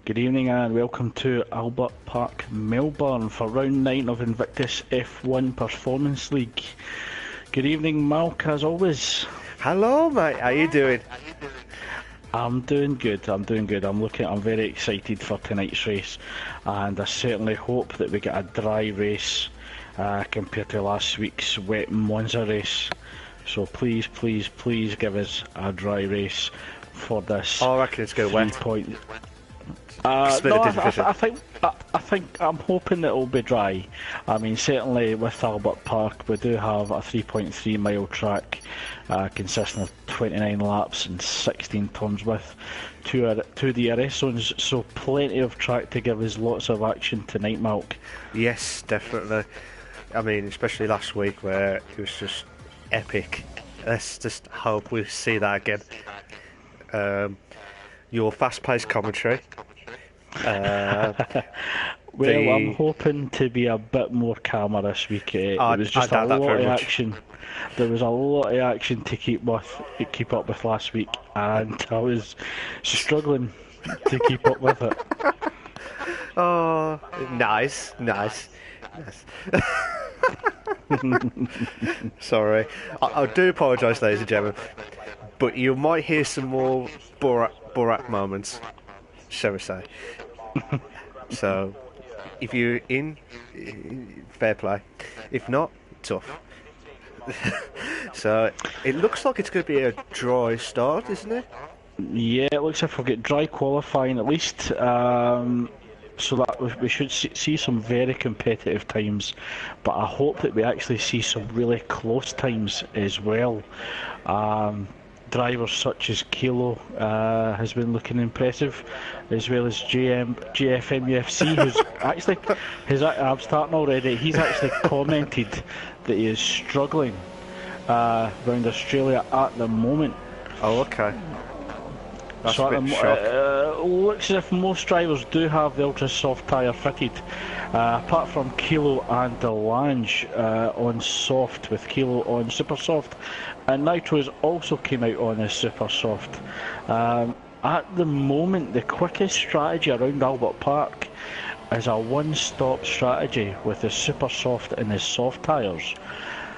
Good evening and welcome to Albert Park, Melbourne for round 9 of Invictus F1 Performance League. Good evening, Malk, as always. Hello, mate. How you doing? I'm doing good. I'm very excited for tonight's race, and I certainly hope that we get a dry race compared to last week's wet Monza race. So please give us a dry race for this. Oh, I reckon it's going wet. I think I'm hoping it'll be dry. I mean, certainly with Albert Park, we do have a 3.3 mile track consisting of 29 laps and 16 turns with two DRS zones, so plenty of track to give us lots of action tonight, Malk. Yes, definitely. I mean, especially last week where it was just epic. Let's just hope we see that again. Your fast-paced commentary. I'm hoping to be a bit more calmer this week. It was just a lot of action. There was a lot of action to keep up with last week, and I was struggling to keep up with it. Oh, nice. Yes. Sorry, I do apologise, ladies and gentlemen, but you might hear some more Borat moments, shall we say. So, if you're in, fair play. If not, tough. So, it looks like it's going to be a dry start, isn't it? Yeah, it looks like we'll get dry qualifying at least. So that we should see some very competitive times, but I hope that we actually see some really close times as well. Drivers such as Kilo has been looking impressive, as well as GFM UFC, who's actually, I'm starting already, he's actually commented that he is struggling around Australia at the moment. Oh, okay. That's so a bit shock. Looks as if most drivers do have the ultra soft tyre fitted, apart from Kilo and Delange on soft, with Kilo on super soft, and Nitro's also came out on a super soft. At the moment, the quickest strategy around Albert Park is a one-stop strategy with the super soft and the soft tyres.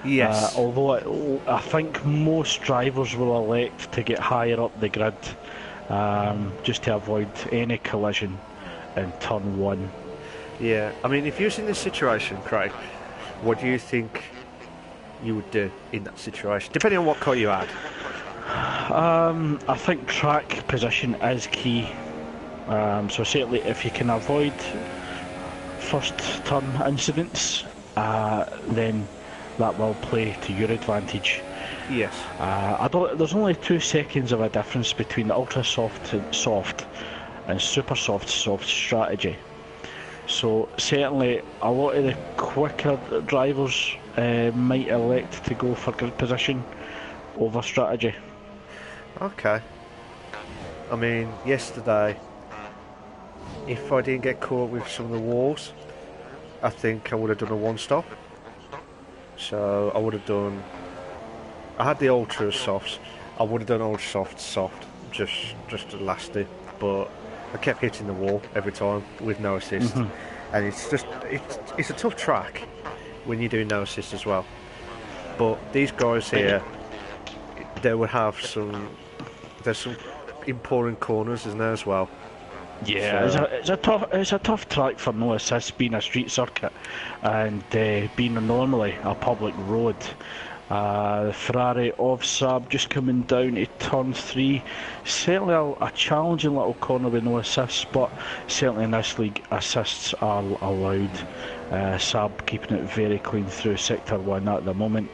Yes. Although I think most drivers will elect to get higher up the grid, just to avoid any collision in turn 1. Yeah, I mean, if you're in this situation, Craig, what do you think you would do in that situation, depending on what car you had? I think track position is key. So certainly if you can avoid first turn incidents, then that will play to your advantage. Yes. There's only 2 seconds of a difference between the ultra soft and super soft strategy. So certainly a lot of the quicker drivers might elect to go for grid position over strategy. Okay. I mean, yesterday, if I didn't get caught with some of the walls, I think I would have done a one-stop. So I would have done... I had the ultra softs. I would have done ultra soft, just to last it. But I kept hitting the wall every time with no assist. And it's a tough track when you're doing no assist as well. But these guys here, they would have there's some important corners, isn't there, as well? Yeah, so it's a tough track for no assist, being a street circuit and being normally a public road. The Ferrari of Saab just coming down to turn 3. Certainly a challenging little corner with no assists, but certainly in this league assists are allowed. Saab keeping it very clean through sector 1 at the moment.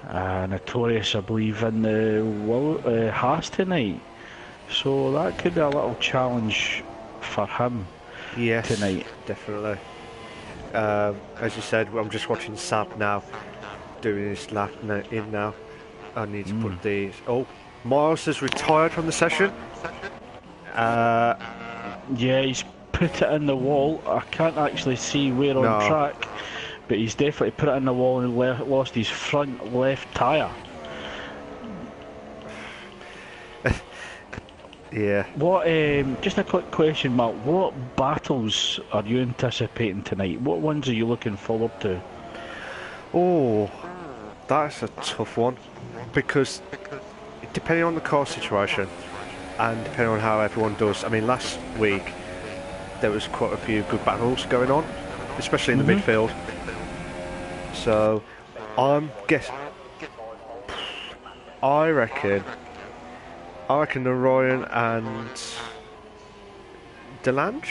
Notorious, I believe, in the Haas tonight. So that could be a little challenge for him tonight. Definitely. As you said, I'm just watching Saab now, doing his lap in now. I need to put these... Oh, Miles has retired from the session. Yeah, he's put it in the wall. I can't actually see where on track, but he's definitely put it in the wall and lost his front left tyre. Yeah. What? Just a quick question, Mark. What battles are you anticipating tonight? What ones are you looking forward to? Oh, that's a tough one because depending on the car situation and depending on how everyone does. I mean, last week there was quite a few good battles going on, especially in the midfield. So I'm guessing. I reckon Orion and Delange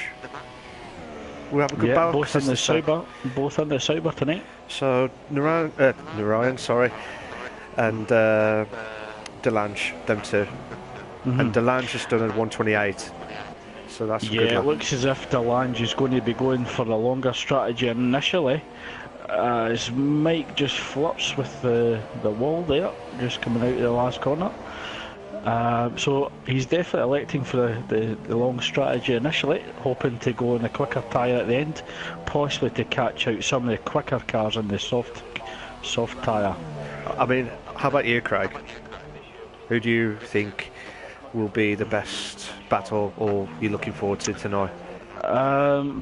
will have a good Yeah, battle. both on the Sauber. Both on the Sauber tonight. So Narayan, sorry, and Delange, them two. And Delange has done a 128, so that's a good Yeah, it lap. looks as if Delange is going to be going for a longer strategy initially. As Mike just flirts with the wall there, just coming out of the last corner. So he's definitely electing for the long strategy initially, hoping to go on a quicker tyre at the end, possibly to catch out some of the quicker cars on the soft tyre. I mean, how about you, Craig? Who do you think will be the best battle, or you looking forward to tonight?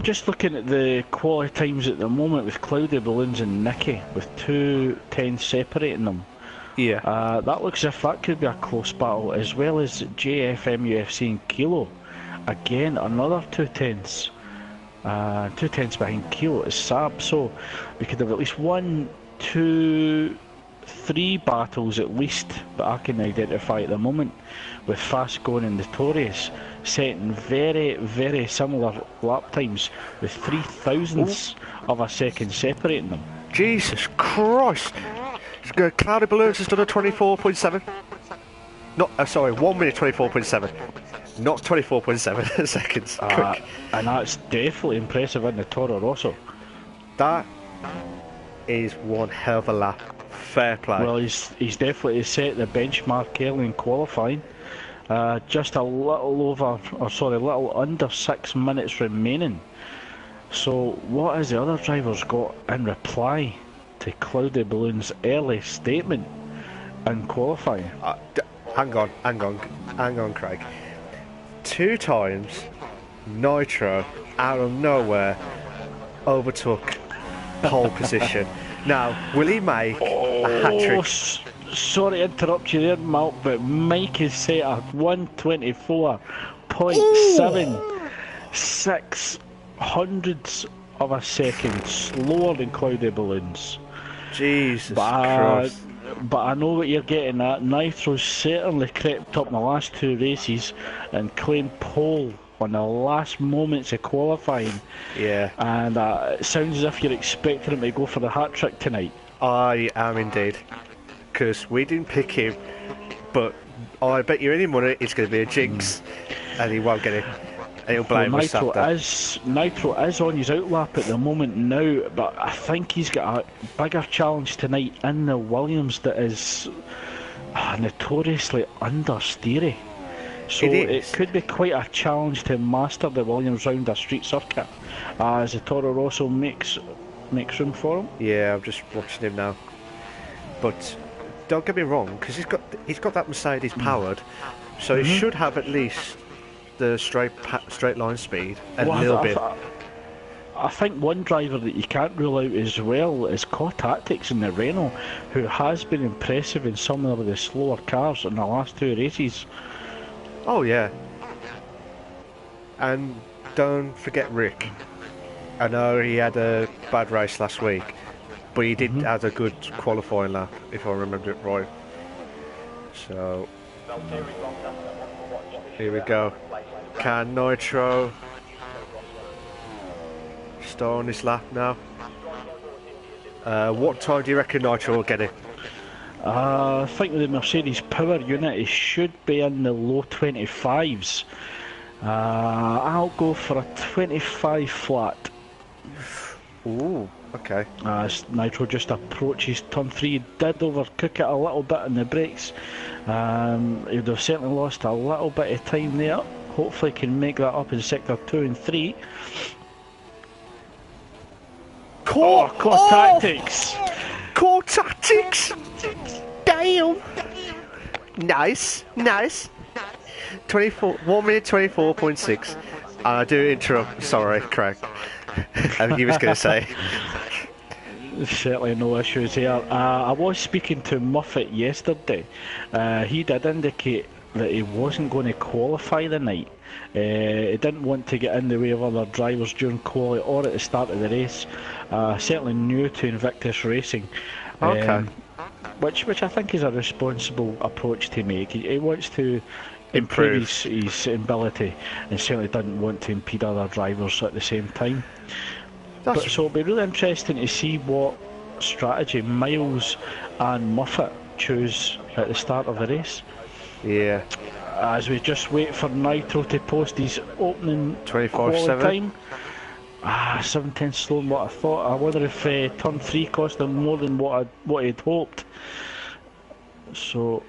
Just looking at the quality times at the moment with Cloudy Balloons and Nicky, with 2:10 separating them. Yeah. That looks as if that could be a close battle, as well as JFM UFC and Kilo. Again, another 2:10s. 2:10s behind Kilo is Saab, so we could have at least 1, 2, 3 battles at least that I can identify at the moment, with Fast Going and Notorious setting very, very similar lap times with 3,000ths of a second separating them. Jesus Christ! Cloudy Balloons has done a 24.7. Not, sorry, 1 minute 24.7. Not 24.7 seconds. Quick. And that's definitely impressive in the Toro Rosso. That is one hell of a lap. Fair play. Well, he's definitely set the benchmark early in qualifying. Just a little under 6 minutes remaining. So what has the other drivers got in reply to Cloudy Balloon's early statement in qualifying? Hang on, Craig. 2 times Nitro out of nowhere overtook pole position. Now, will he make a hat-trick? Sorry to interrupt you there, Malk, but Mike is set at 124.76 hundredths of a second slower than Cloudy Balloons. Jesus Christ. But I know what you're getting at. Nitro's certainly crept up in the last 2 races and claimed pole on the last moments of qualifying. Yeah. And it sounds as if you're expecting him to go for the hat-trick tonight. I am indeed. Because we didn't pick him, but I bet you any money it's going to be a jinx, and he won't get it. And he'll blame us after. Nitro is on his outlap at the moment now, but I think he's got a bigger challenge tonight in the Williams that is notoriously understeery. So it could be quite a challenge to master the Williams round a street circuit, as the Toro Rosso makes room for him. Yeah, I'm just watching him now. But don't get me wrong, because he's got that Mercedes powered, so he should have at least the straight line speed a little bit. I think one driver that you can't rule out as well is Core Tactics in the Renault, who has been impressive in some of the slower cars in the last 2 races. Oh yeah. And don't forget Rick. I know he had a bad race last week, but he did have a good qualifying lap, if I remember it right. So here we go. Can Nitro start on this lap now? What time do you reckon Nitro will get it? I think with the Mercedes power unit, he should be in the low 25s. I'll go for a 25 flat. Ooh, okay. As Nitro just approaches turn 3, he did overcook it a little bit in the brakes. He'd have certainly lost a little bit of time there. Hopefully can make that up in sector 2 and 3. Core Tactics! Core Tactics! Damn! Nice. 1 minute 24.6. And I do interrupt. Sorry, Craig. I think he was going to say. Certainly no issues here. I was speaking to Muffet yesterday. He did indicate that he wasn't going to qualify the night. He didn't want to get in the way of other drivers during quali or at the start of the race. Certainly new to Invictus racing. Okay. Which I think is a responsible approach to make. He wants to improve his ability and certainly didn't want to impede other drivers at the same time. So it'll be really interesting to see what strategy Miles and Muffet choose at the start of the race. Yeah. As we just wait for Nitro to post his opening 24/7 time. 7/10 slower than what I thought. I wonder if turn 3 cost him more than what he'd hoped. So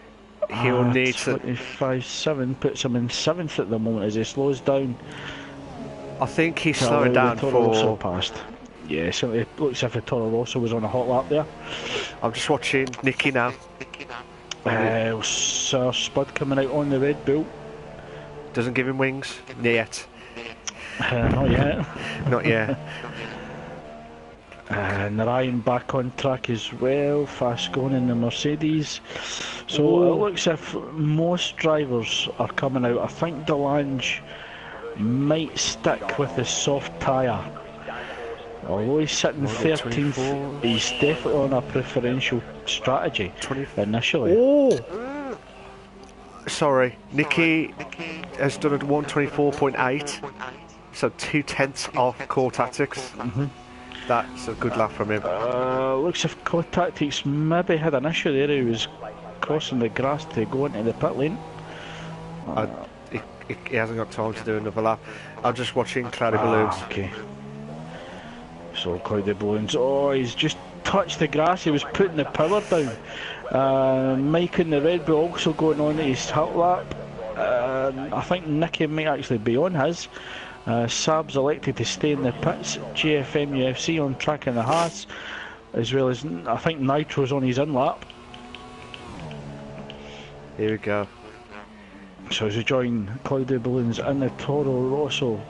he'll need 25.7 puts him in 7th at the moment as he slows down. I think he's slowing down for... Past. Yeah, so it looks as if Toro Rosso was on a hot lap there. I'm just watching Nicky now. Sir Spud coming out on the Red Bull. Doesn't give him wings yet. Not yet. Not yet. And Ryan back on track as well, fast going in the Mercedes. So it looks as if most drivers are coming out. I think Delange might stick with the soft tyre. Although he's sitting 13th, he's definitely on a preferential strategy initially. Oh! Sorry, Nicky has done a 124.8, so 2/10 off core tactics. That's a good lap from him. Looks as if core tactics maybe had an issue there. He was crossing the grass to go into the pit lane. He hasn't got time to do another lap. I'm just watching Cloudy Balloons. Okay. So Cloudy Balloons. Oh, he's just touched the grass. He was putting the power down. Mike and the Red Bull also going on his hot lap. I think Nicky might actually be on his. Saab's elected to stay in the pits. GFM UFC on track in the Haas, as well as I think Nitro's on his in lap. Here we go. So as we join Cloudy Balloons in the Toro Rosso.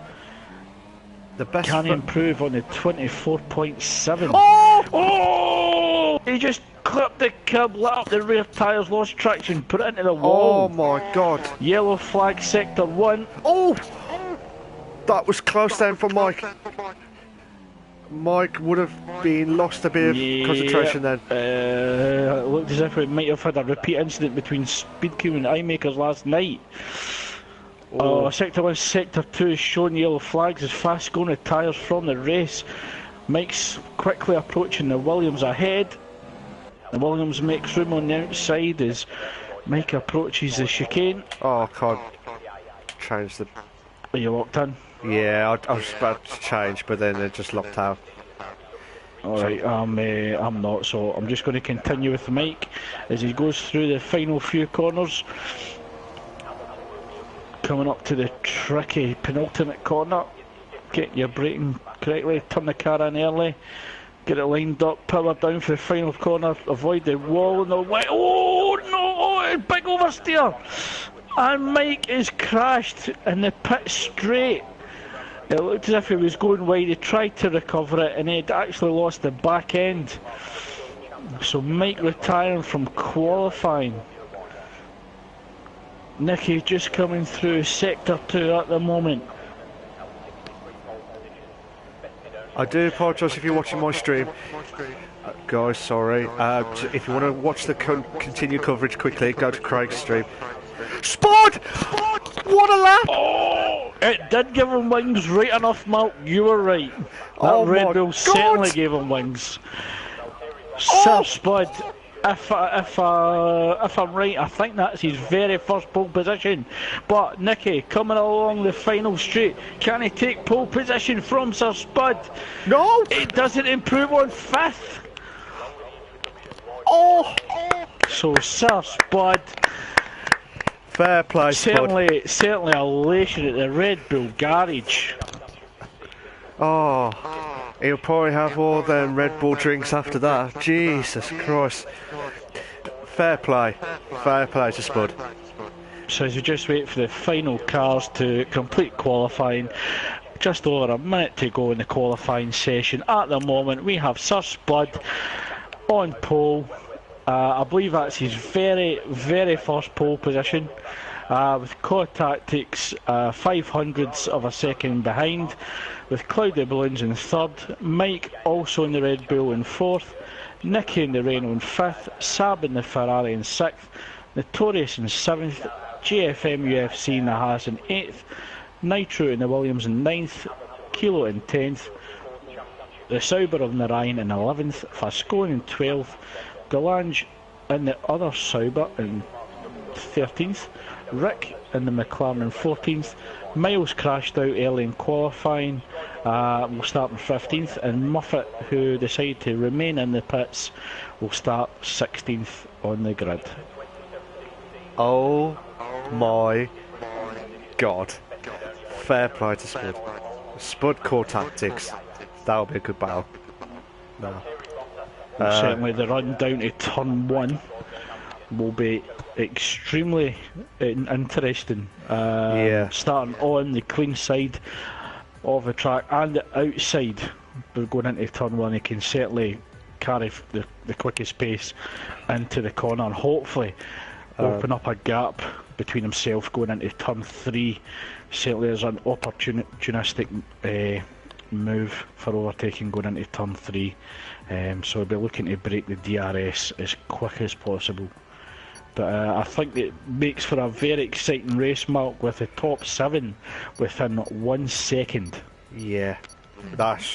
The best can improve on the 24.7. Oh! He just clipped the curb, lit up the rear tyres, lost traction, put it into the wall. Oh my god. Yellow flag, sector 1. Oh! That was close then for Mike. Mike would have been lost a bit of concentration then. It looked as if we might have had a repeat incident between Speedcube and iMakers last night. Sector 1, Sector 2 is showing yellow flags as fast going the tyres from the race. Mike's quickly approaching the Williams ahead. The Williams makes room on the outside as Mike approaches the chicane. Oh, God. Change the... Are you locked in? Yeah, I was about to change, but then it just locked out. Alright, I'm not, so I'm just going to continue with Mike as he goes through the final few corners. Coming up to the tricky penultimate corner. Get your braking correctly, turn the car in early, get it lined up, power down for the final corner, avoid the wall in the way. Oh no, big oversteer! And Mike is crashed in the pit straight. It looked as if he was going wide. He tried to recover it and he'd actually lost the back end. So Mike retiring from qualifying. Nicky just coming through sector 2 at the moment. I do apologise if you're watching my stream. Guys, sorry. If you want to watch the continued coverage quickly, go to Craig's stream. Spud! What a lap! Oh, it did give him wings, right enough, Mark. You were right. That Red Bull certainly gave him wings. Sir Spud, if I'm right, I think that's his very first pole position. But Nicky coming along the final straight, can he take pole position from Sir Spud? No! It doesn't improve on 5th. Oh! So Sir Spud. Fair play, Spud. Certainly elation at the Red Bull garage. Oh, he'll probably have all them Red Bull drinks after that. Jesus Christ. Fair play to Spud. So as we just wait for the final cars to complete qualifying, just over a minute to go in the qualifying session. At the moment, we have Sir Spud on pole. I believe that's his very, very first pole position. With Core Tactics 500ths of a second behind, with Cloudy Balloons in third, Mike also in the Red Bull in fourth, Nicky in the Renault in fifth, Sab in the Ferrari in sixth, Notorious in seventh, GFM UFC in the Haas in eighth, Nitro in the Williams in ninth, Kilo in 10th, the Sauber of Narayan in 11th, Fascone in 12th, Galange in the other Sauber in 13th, Rick in the McLaren in 14th, Miles crashed out early in qualifying, will start in 15th, and Muffet, who decided to remain in the pits, will start 16th on the grid. Oh my god. Fair play to Spud. Spud Core Tactics. That'll be a good battle. No. Certainly the run down to turn 1 will be extremely interesting. Yeah. Starting on the clean side of the track and the outside, but going into turn 1, he can certainly carry the quickest pace into the corner and hopefully open up a gap between himself going into turn 3. Certainly there's an opportunistic move for overtaking going into turn 3, so he'll be looking to break the DRS as quick as possible. But I think it makes for a very exciting race, Mark, with the top 7 within 1 second. Yeah, that's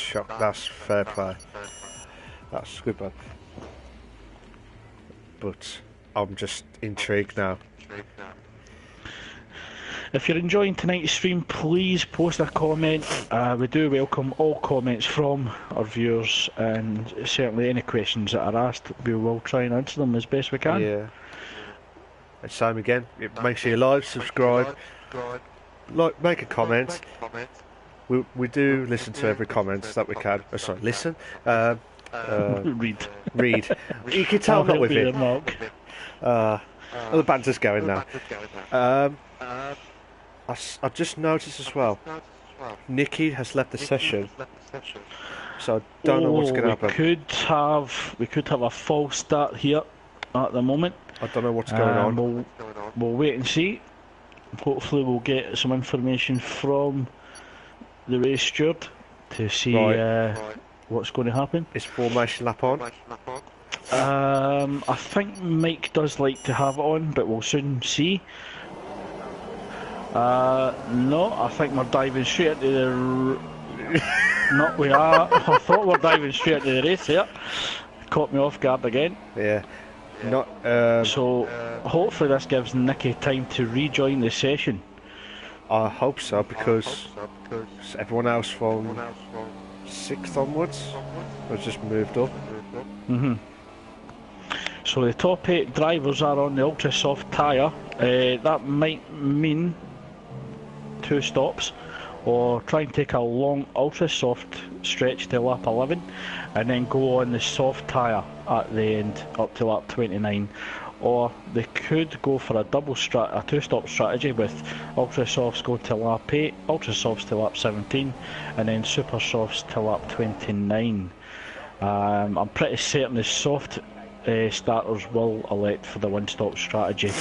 fair play. That's good, man. But I'm just intrigued now. If you're enjoying tonight's stream, please post a comment. We do welcome all comments from our viewers, and certainly any questions that are asked, we will try and answer them as best we can. Yeah. And same again, make sure you like, subscribe, make a comment. We do listen to every comment that we can. Oh, sorry, listen. Read. You can tell I'm not with it. Mark. The banter's going now. I just noticed as well, Nicky has left the session, so I don't know what's going to happen. We could have a false start here at the moment. I don't know what's going on. We'll wait and see. Hopefully we'll get some information from the race steward to see what's going to happen. Is formation lap on? I think Mike does like to have it on, but we'll soon see. No, I think we're diving straight into the... No, we are. I thought we were diving straight into the race here. Caught me off guard again. Yeah. Not. So hopefully this gives Nicky time to rejoin the session. I hope so, because everyone else from 6th onwards has just moved up. So the top 8 drivers are on the ultra soft tyre. That might mean 2 stops, or try and take a long ultra soft stretch to lap 11 and then go on the soft tyre at the end up to lap 29, or they could go for a 2-stop strategy with ultra softs go to lap 8, ultra softs to lap 17 and then super softs to lap 29. I'm pretty certain the soft starters will elect for the 1-stop strategy.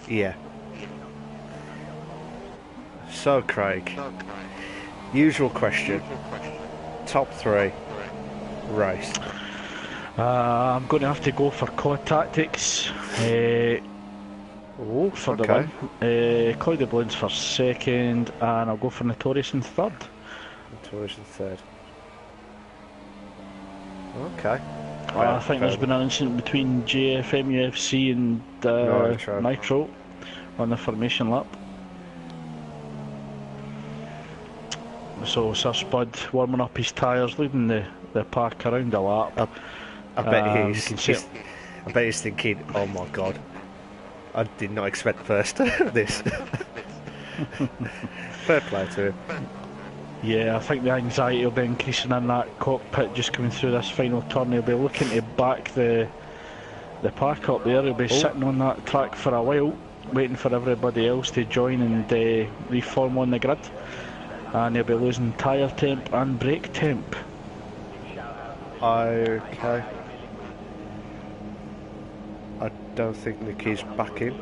Yeah. So Craig, usual question, top 3 race. I'm going to have to go for Core Tactics for the win. Cloudy Balloons for 2nd, and I'll go for Notorious in 3rd. Notorious in 3rd. Okay. I think there's been an incident between JFM UFC and Nitro on the formation lap. So Sir Spud warming up his tyres, leading the pack around a lap. I bet he's thinking, oh my god, I did not expect first this. Fair play to him. Yeah, I think the anxiety will be increasing in that cockpit just coming through this final turn. He'll be looking to back the pack up there. He'll be sitting on that track for a while. waiting for everybody else to join and reform on the grid. And he'll be losing tyre temp and brake temp. Okay. I don't think Nicky's back in.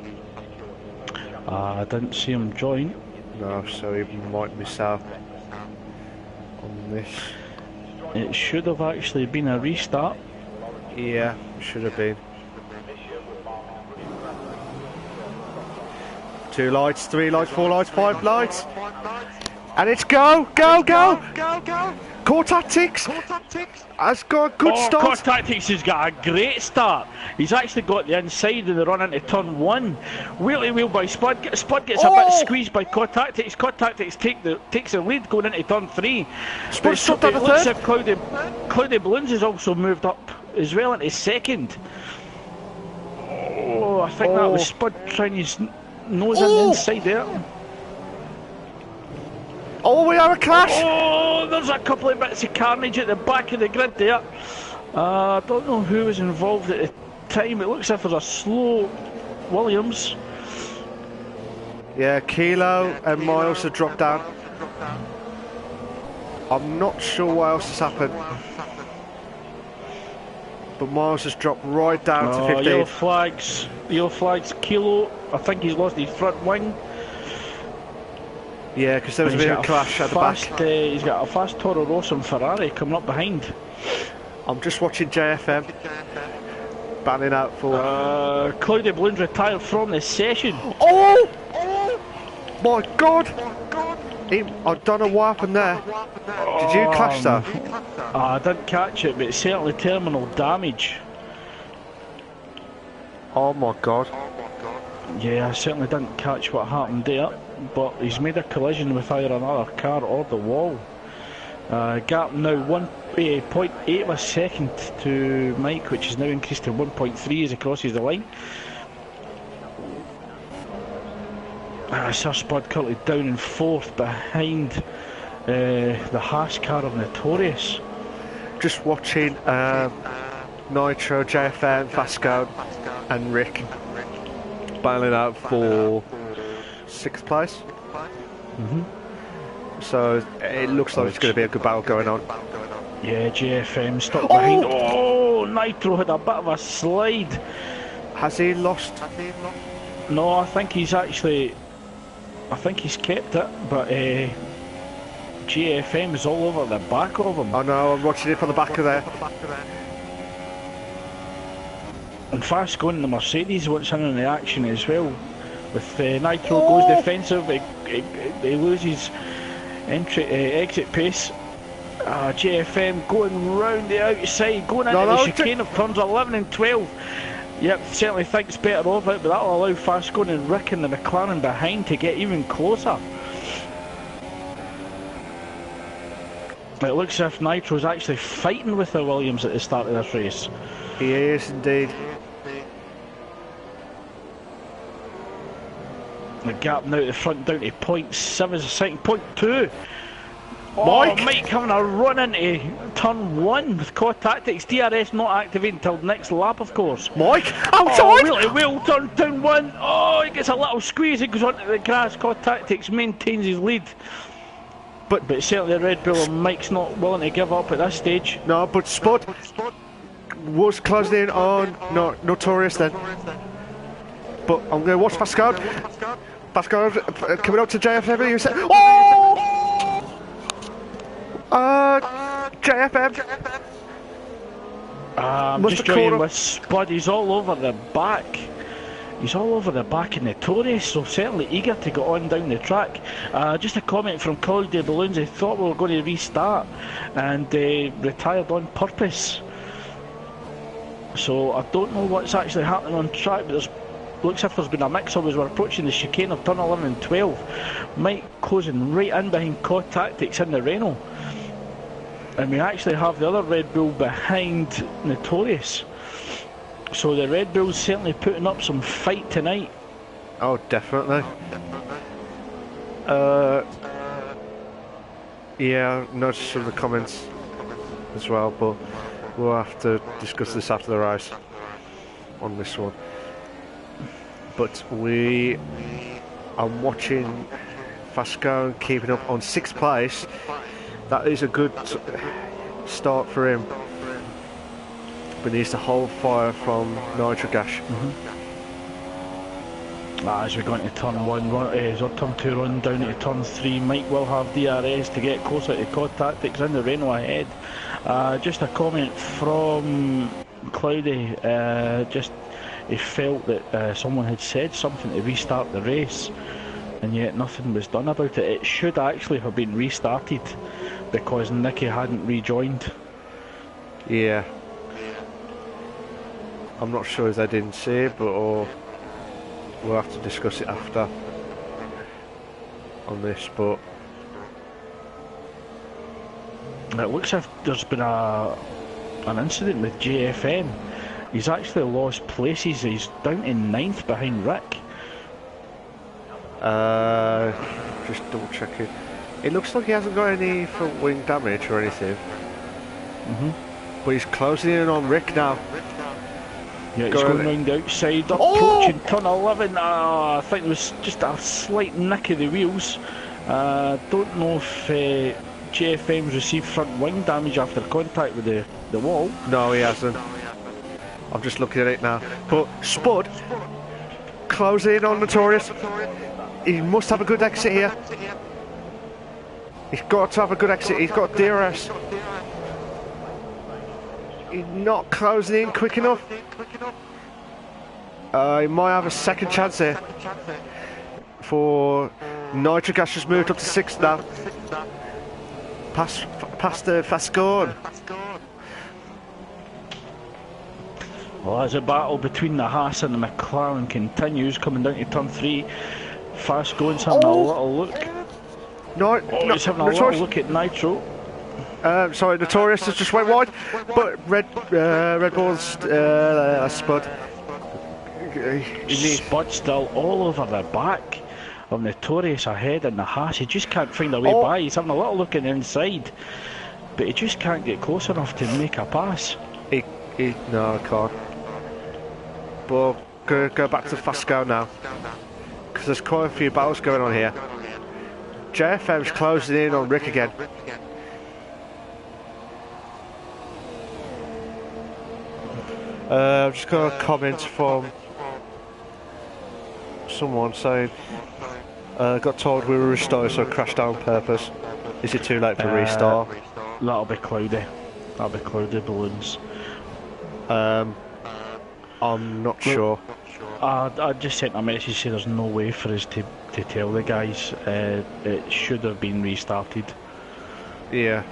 I didn't see him join. No, so he might miss out on this. It should have actually been a restart. Yeah, should have been. 2 lights, 3 lights, 4 lights, 5 lights. And it's go! Core Tactics has got a good start. Core Tactics has got a great start. He's actually got the inside and they run into turn 1. Wheelie wheel by Spud. Spud gets a bit squeezed by Core Tactics. Core Tactics takes the lead going into turn 3. Spud stopped at the third. Looks as if Cloudy Balloons has also moved up as well into second. Oh, I think that was Spud trying his nose in the inside there. Oh, we have a clash! Oh, there's a couple of bits of carnage at the back of the grid there. I don't know who was involved at the time. It looks as if there's a slow Williams. Yeah, Kilo and Miles have dropped down. I'm not sure what else has happened. But Miles has dropped right down to 15. Yellow flags, Kilo. I think he's lost his front wing. Yeah, because there was a bit of a clash at the back. He's got a fast Toro Rosso and Ferrari coming up behind. I'm just watching JFM banning out for... Cloudy Balloons retired from this session. Oh! My God! I don't know what happened there. Did you clash that? I didn't catch it, but it's certainly terminal damage. Oh my God. Yeah, I certainly didn't catch what happened there, but he's made a collision with either another car or the wall. Gap now 1.8 of a second to Mike, which is now increased to 1.3 as he crosses the line. Sir Spud currently down in 4th behind the Haas car of Notorious. Just watching Nitro, JFM, Fasco and Rick battling out for 6th place. So it looks like it's going to be a good battle going on. Yeah, JFM stuck behind. Oh, Nitro had a bit of a slide. Has he lost? No, I think he's actually... I think he's kept it, but JFM is all over the back of him. I know, I'm watching it from the back of there. And fast going the Mercedes wants in on the action as well. With Nitro goes defensive, he loses exit pace. JFM going round the outside, going into the chicane of turns 11 and 12. Yep, certainly thinks better of it, but that'll allow Fast Going and Rick and the McLaren behind to get even closer. It looks as if Nitro's actually fighting with the Williams at the start of this race. He is indeed. The gap now at the front down to 0.7 a second, 0.2. Mike having a run into turn 1 with Core Tactics. DRS not activated until next lap, of course. Mike, outside! Really well turn 1. Oh, he gets a little squeeze, he goes onto the grass. Core Tactics maintains his lead. But certainly Red Bull and Mike's not willing to give up at this stage. No, but Spud was closing in on Notorious then. But I'm going to watch Pascal. Pascal coming up to JFM. You said, JFM. I'm just joining with Spud. He's all over the back. He's all over the back in Notorious, so certainly eager to get on down the track. Just a comment from Cloudy Balloons. He thought we were going to restart and retired on purpose. So I don't know what's actually happening on track, but looks as if there's been a mix-up as we're approaching the chicane of turn 11 and 12. Mike closing right in behind Core Tactics in the Renault. And we actually have the other Red Bull behind Notorious. So the Red Bull's certainly putting up some fight tonight. Oh, definitely. Yeah, noticed some of the comments as well, but we'll have to discuss this after the race on this one. but I'm watching Fasco keeping up on 6th place. That is a good start for him, but needs to hold fire from Nitro Gas. As we go into turn 1, or turn 2, run down into turn 3, Mike will have DRS to get closer to Cod Tactics in the Renault ahead. Just a comment from Cloudy, just he felt that someone had said something to restart the race, and yet nothing was done about it. It should actually have been restarted because Nicky hadn't rejoined. Yeah. I'm not sure if they didn't say it, but we'll have to discuss it after on this, but it looks as if there's been an incident with JFM. He's actually lost places. He's down in 9th behind Rick. Just double checking. It looks like he hasn't got any front wing damage or anything. But he's closing in on Rick now. Yeah, he's going round the outside, approaching turn 11. I think there was just a slight nick of the wheels. Don't know if JFM's received front wing damage after contact with the wall. No, he hasn't. I'm just looking at it now. But Spud closing in on Notorious. He must have a good exit here. He's got to have a good exit. He's got DRS. He's not closing in quick enough. He might have a second chance here. For Nitro Gas just moved up to 6th now. Past the Fascon. Well, as a battle between the Haas and the McLaren continues, coming down to turn 3, Fascon's having a little look. He's having a little look at Nitro. Sorry, Notorious has just went wide, but Red Bull's Spud. Spud still all over the back of Notorious ahead in the Haas. He just can't find a way by. He's having a little look in the inside, but he just can't get close enough to make a pass. No, I can't. But go back to Fasco now, because there's quite a few battles going on here. JFM's closing in on Rick again. I've just got a comment from someone saying got told we were restarted, so I crashed out on purpose. Is it too late to restart? That'll be Cloudy. That'll be Cloudy Balloons. I'm not sure. I just sent a message saying there's no way for us to tell the guys. It should have been restarted. Yeah.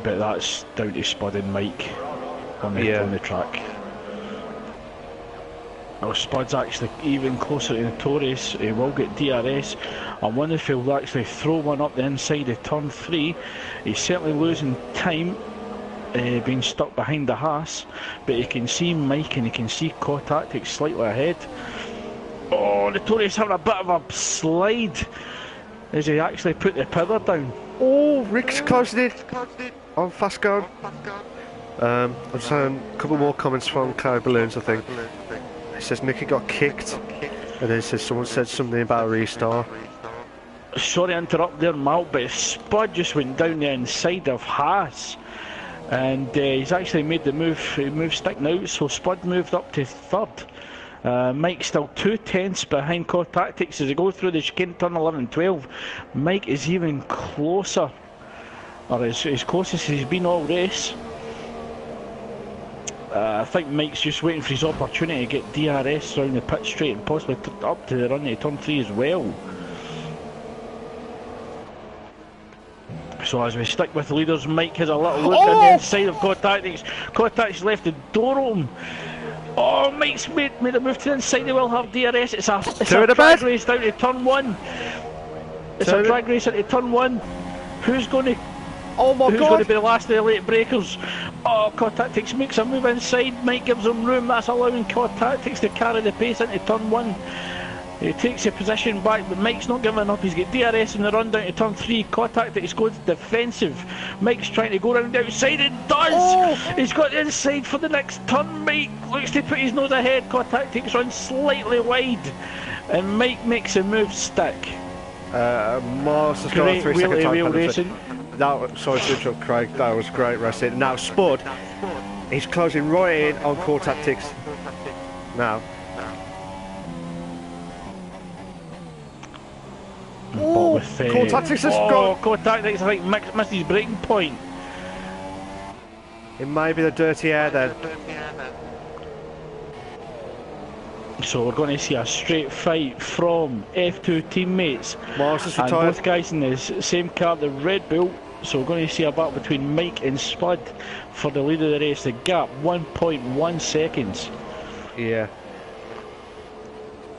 But that's down to Spud and Mike on the track. Now Spud's actually even closer to Notorious. He will get DRS. I wonder if he'll actually throw one up the inside of turn 3. He's certainly losing time, being stuck behind the Haas, but you can see Mike and you can see Cod Tactics slightly ahead. Oh, Notorious having a bit of a slide as he actually put the power down. Oh, Rick's closing in on Fasco. I'm just having a couple more comments from Cloud Balloons, I think. It says Nicky got kicked, and then it says someone said something about a restart. Sorry to interrupt there, Mal, but Spud just went down the inside of Haas, and he's actually made the move. He moved sticking out, so Spud moved up to 3rd. Mike's still 2/10 behind Cod Tactics as they go through the chicane turn 11 and 12. Mike is even closer, or as close as he's been all race. I think Mike's just waiting for his opportunity to get DRS around the pit straight and possibly up to the run to turn 3 as well. So as we stick with the leaders, Mike has a little look on the inside of Cod Tactics. Cod Tactics left the door open. Oh, Mike's made a move to the inside. They will have DRS. It's a drag race down to turn 1. It's a drag race into turn 1. Who's going to? Oh my God! Who's going to be the last of the late breakers? Oh, Cod Tactics makes a move inside. Mike gives them room. That's allowing Cod Tactics to carry the pace into turn 1. He takes the position back, but Mike's not giving up. He's got DRS in the run down to turn 3. Contact that he's going defensive. Mike's trying to go around the outside and does! Oh! He's got the inside for the next turn. Mike looks to put his nose ahead. Contact takes run slightly wide. And Mike makes a move stick. Mars has got a 3 second time penalty. Sorry to interrupt, Craig. That was great racing. Now Spud, he's closing right in on Core Tactics. Now. Core Tactics has got. Core Tactics, I think, missed his breaking point. It may be the dirty air then. So we're going to see a straight fight from F2 teammates. Mars and both guys in the same car, the Red Bull. So we're going to see a battle between Mike and Spud for the lead of the race. The gap 1.1 seconds. Yeah.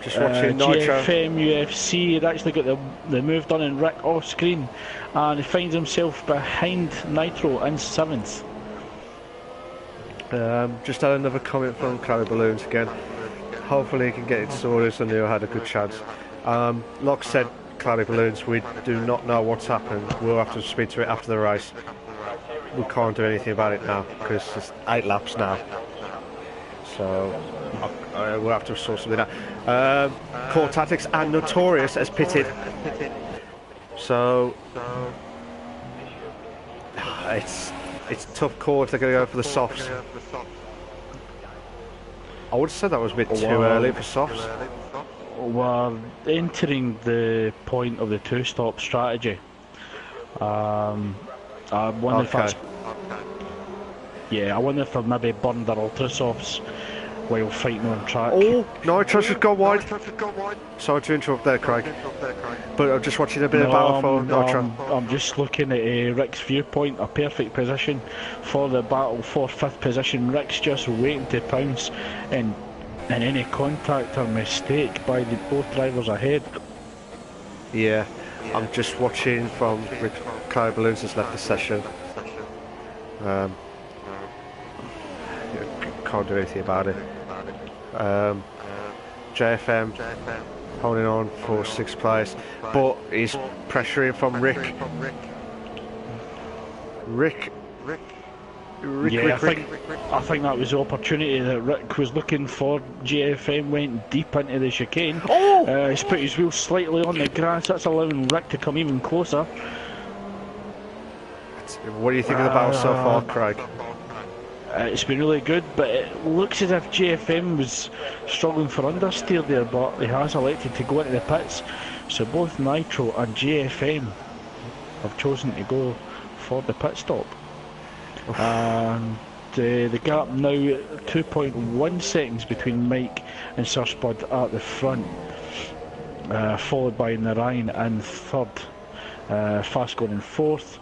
Just watching Nitro. GFM UFC, they actually got the move done in Rick off screen, and he finds himself behind Nitro in 7th. Just had another comment from Cloud Balloons again. Hopefully he can get it sorted so Neil had a good chance. Like I said, Cloudy Balloons, we do not know what's happened. We'll have to speak to it after the race. We can't do anything about it now because it's 8 laps now. So we'll have to sort something out. Core Tactics and Notorious has pitted. So it's a tough call if they're going to go for the softs. I would have said that was a bit too early for softs. We're entering the point of the 2-stop strategy. I wonder if that's... Yeah, I wonder if they've maybe burned their ultra softs while fighting on track. Oh, Nitro's just gone wide. Sorry to interrupt there, Craig. But I'm just watching a bit of battle for Nitro. I'm just looking at Rick's viewpoint, a perfect position for the battle for 5th position. Rick's just waiting to pounce and any contact or mistake by the both drivers ahead. Yeah, I'm just watching from Rick. Cloud Balloons has left the session. Can't do anything about it. JFM holding on for 6th place, but he's pressuring from Rick. I think that was the opportunity that Rick was looking for. JFM went deep into the chicane. Oh! He's put his wheels slightly on the grass. That's allowing Rick to come even closer. What do you think of the battle so far, Craig? It's been really good, but it looks as if JFM was struggling for understeer there, but he has elected to go into the pits. So both Nitro and JFM have chosen to go for the pit stop. And the gap now 2.1 seconds between Mike and Sir Spud at the front, followed by Narayan in 3rd, Fast going in 4th,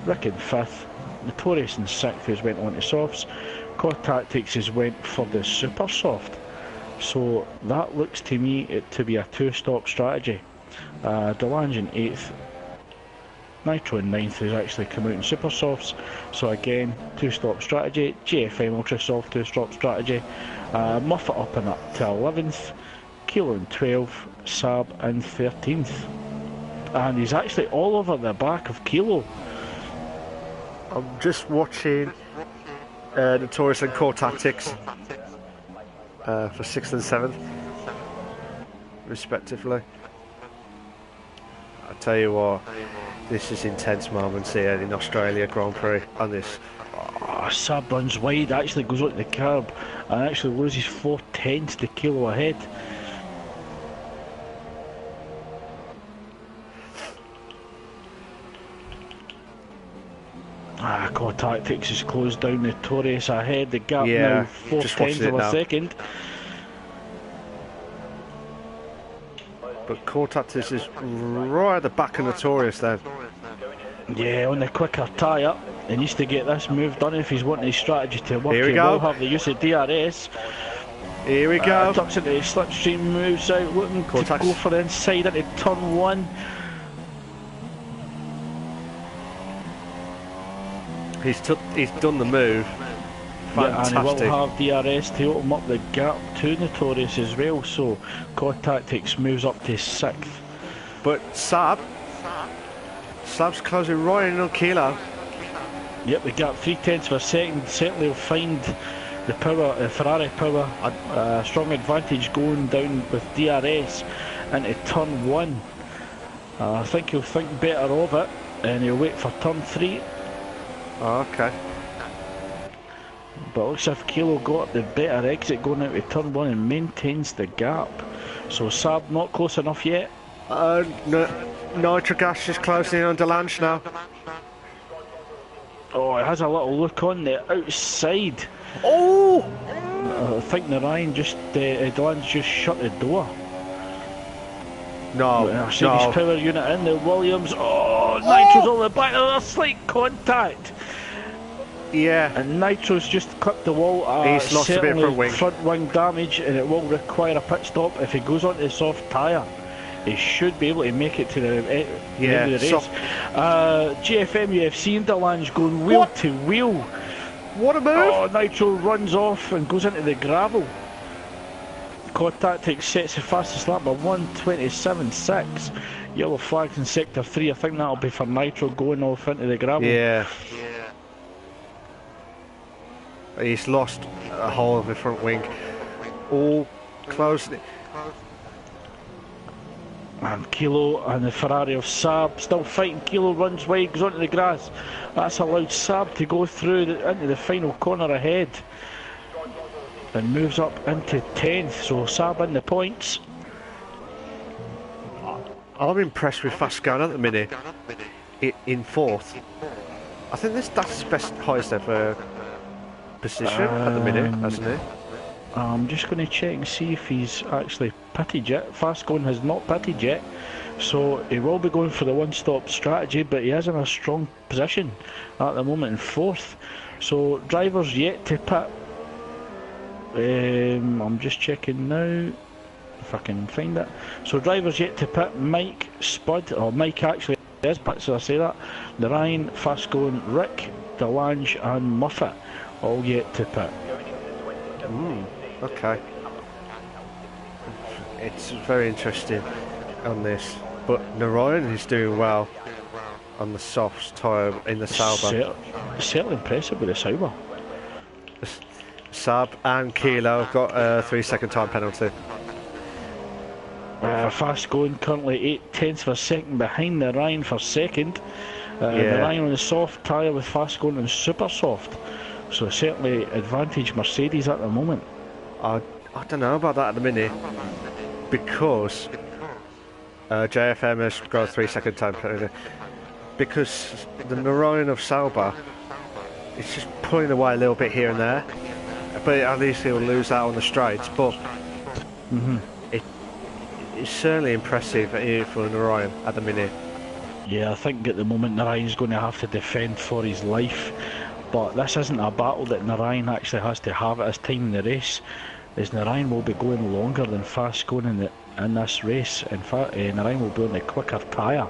Rick in 5th, Notorious in 6th, who's went on to softs. Core Tactics has went for the super soft. So that looks to me to be a 2-stop strategy. Delange in 8th, Nitro in 9th, who's actually come out in super softs. So again, 2-stop strategy. GFM Ultra Soft 2-stop strategy. Muffet up and up to 11th, Kilo in 12th, Sab in 13th. And he's actually all over the back of Kilo. I'm just watching Notorious and Core Tactics for 6th and 7th, respectively. I tell you what, this is intense moments here in Australia Grand Prix on this. Sab runs wide, actually goes out the curb and actually loses 4/10 to Kilo ahead. Core Tactics has closed down Notorious ahead. The gap now 4/10 of a second. But Core Tactics is right at the back of Notorious then. Yeah, on the quicker tyre. He needs to get this move done if he's wanting his strategy to work. Here we he go. will have the use of DRS. Here we go. Tucks into the slipstream, moves out, looking to go for the inside into turn 1. He's done the move Yeah, and he will Fantastic. have DRS to open up the gap to Notorious as well, so Core Tactics moves up to 6th. But Sab's closing right in on Kilo. Yep, the gap 0.3 of a second. Certainly will find the power, Ferrari power, a strong advantage going down with DRS into turn 1. I think he'll think better of it and he'll wait for turn 3. Oh, okay. But looks as if Kilo got the better exit going out of turn 1 and maintains the gap. So Saab not close enough yet. Nitro Gas is closing in on Delange now. Oh, it has a little look on the outside. Oh! I think Narayan just, Delange just shut the door. No, Mercedes power unit in the Williams. Oh, Nitro's on the back. Oh, a slight contact. Yeah. And Nitro's just clipped the wall. He's lost a bit of front wing damage, and it will require a pit stop. If he goes onto the soft tyre, he should be able to make it to the end of the race. GFM UFC and Delange going wheel to wheel. What a move! Oh, Nitro runs off and goes into the gravel. Core Tactics sets the fastest lap by 1:27.6. Yellow flags in sector 3. I think that'll be for Nitro going off into the gravel. Yeah. He's lost a whole of the front wing. All closed. And Kilo and the Ferrari of Saab still fighting. Kilo runs wide, goes onto the grass. That's allowed Saab to go through into the final corner ahead. And moves up into 10th, so Saab in the points. I'm impressed with Fascan at the minute. In 4th. I think that's his best, highest ever position at the minute, hasn't he? I'm just going to check and see if he's actually pitted yet. Fastcone has not pitted yet, so he will be going for the one-stop strategy, but he is in a strong position at the moment in 4th. So drivers yet to pit. I'm just checking now if I can find it. So drivers yet to pit: Mike, Spud, or Mike actually is pit, so I say that. Narayan, Fastcone, Rick, Delange and Muffet all yet to pit. Okay. It's very interesting on this, but Narayan is doing well on the soft tyre in the Sauber. Certainly impressive with the Sauber. Saab and Kilo have got a 3-second time penalty. Fastcone currently 0.8 of a second behind Narayan for second. Narayan on the soft tyre with Fastcone and super soft. So certainly advantage Mercedes at the moment. I don't know about that at the minute, because JFM has got a 3-second time penalty. Because the Narayan of Sauber is just pulling away a little bit here and there, but at least he'll lose that on the straights. But it's certainly impressive for Narayan at the minute. Yeah, I think at the moment Narayan's going to have to defend for his life. But this isn't a battle that Narayan actually has to have at his time in the race, as Narayan will be going longer than Fastcone in this race. In fact, Narayan will be on the quicker tyre,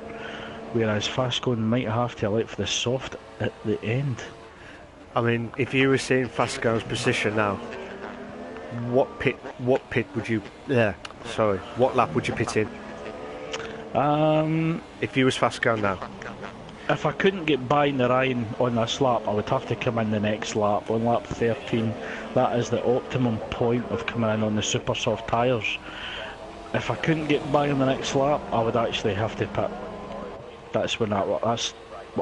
whereas Fastcone might have to allow for the soft at the end. I mean, if you were seeing Fastcone's position now, what lap would you pit in? If you was Fastcone now? If I couldn't get by Narayan on this lap, I would have to come in the next lap, on lap 13. That is the optimum point of coming in on the super soft tyres. If I couldn't get by on the next lap, I would actually have to pit. That's what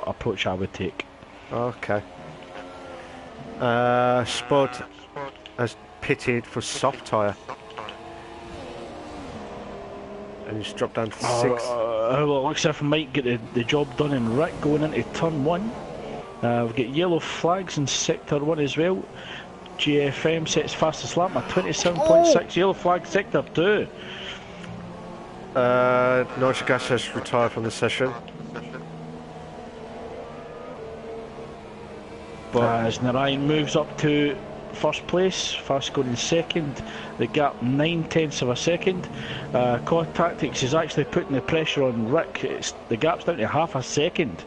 approach I would take. Okay. Spud has pitted for soft tyre. And he's dropped down to 6th. Well, it looks as if I might get the job done in Rick going into turn 1. We've got yellow flags in sector 1 as well. GFM sets fastest lap, 27.6. Yellow flag sector 2. Nitro Gas has retired from the session. But as Narayan moves up to first place, Fastcone in second, the gap 0.9 of a second. Core Tactics is actually putting the pressure on Rick. The gap's down to half a second.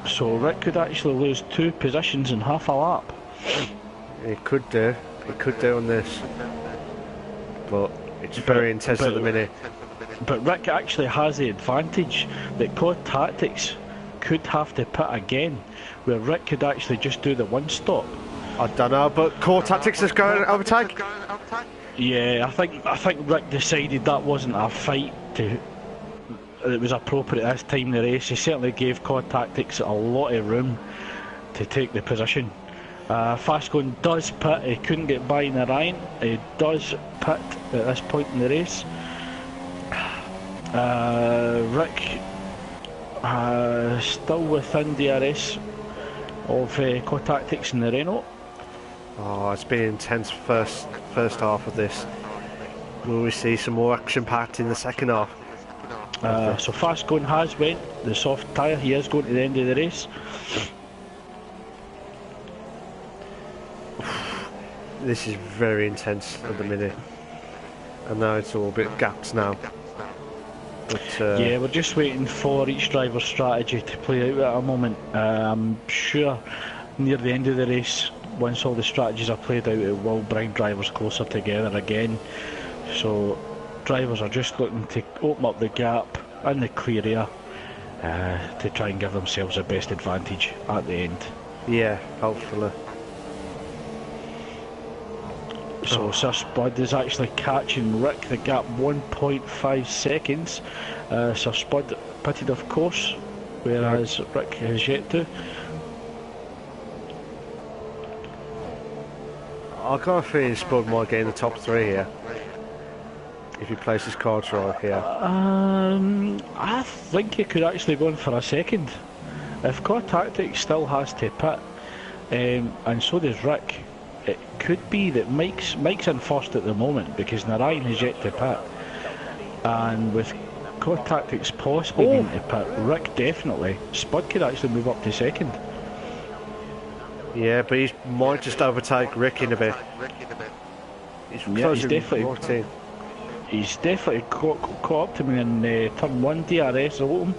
So Rick could actually lose 2 positions in half a lap. He could do. He could do on this. But it's very intense at the minute. But Rick actually has the advantage that Cod Tactics could have to pit again, where Rick could actually just do the 1-stop. I don't know, but Core Tactics is going to overtake. Yeah, I think Rick decided that wasn't a fight that was appropriate this time in the race. He certainly gave Cod Tactics a lot of room to take the position. Fastcone does pit. He couldn't get by Narayan. He does pit at this point in the race. Rick still within DRS of Cod Tactics in the Renault. Oh, it's been intense first half of this. Will we see some more action packed in the second half? So Fastcone has went the soft tyre. He is going to the end of the race. This is very intense at the minute. I know it's all a bit gaps now. But, yeah, we're just waiting for each driver's strategy to play out at a moment. I'm sure near the end of the race, once all the strategies are played out, it will bring drivers closer together again. So drivers are just looking to open up the gap in the clear air to try and give themselves the best advantage at the end. Yeah, hopefully. So Sir Spud is actually catching Rick, the gap 1.5 seconds. Sir Spud pitted of course, whereas Rick has yet to. I've got a feeling Spud might get in the top 3 here. If he plays his cards right here. I think he could actually go in for a second. If Cod Tactics still has to pit, and so does Rick, it could be that Mike's in first at the moment because Narayan has yet to pit, and with Cod Tactics possibly being to pit, Rick definitely, Spud could actually move up to second. Yeah, but he might just overtake Rick in a bit. He's definitely caught up to me in turn 1 DRS alone.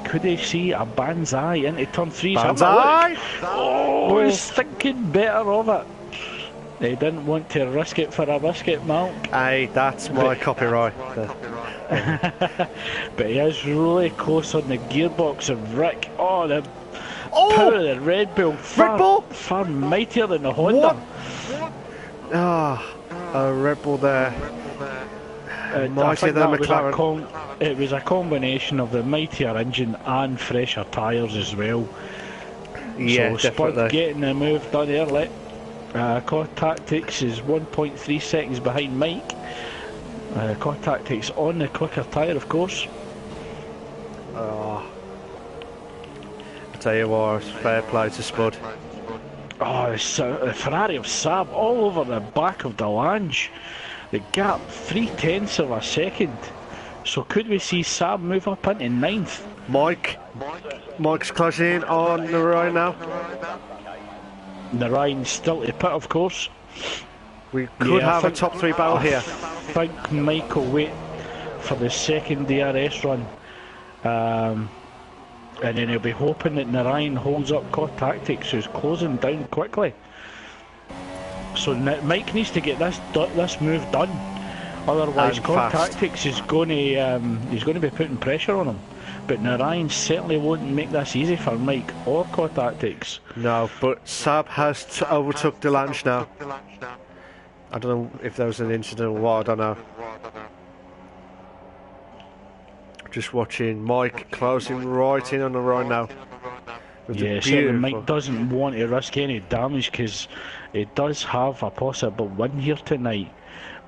Could he see a banzai into turn 3? Banzai! Oh, he's thinking better of it. He didn't want to risk it for a biscuit, Malk. Aye, that's my copyright. But he is really close on the gearbox of Rick. Oh, the power of the Red Bull. Far mightier than the Honda. A Red Bull there. Mightier than McLaren. It was a combination of the mightier engine and fresher tyres as well. Yeah, so definitely. Spud getting the move done early. Cod Tactics is 1.3 seconds behind Mike. Cod Tactics on the quicker tyre, of course. I tell you what, fair play to Spud. Oh, it's a Ferrari of Saab all over the back of Delange. The gap 0.3 of a second. So could we see Saab move up into 9th? Mike's closing in on Narayan now. Narayan still to pit, of course. We could have a top 3 battle here. I think Mike will wait for the second DRS run. And then he'll be hoping that Narayan holds up Cod Tactics, who's closing down quickly. So Mike needs to get this move done. Otherwise, Cod Tactics is going to he's going to be putting pressure on him. But Narayan certainly won't make this easy for Mike or Cod Tactics. No, but Saab has overtook Delange now. I don't know if there was an incident or what. I don't know. Just watching Mike closing right in on the right now. Yeah, certainly Mike doesn't want to risk any damage because he does have a possible win here tonight,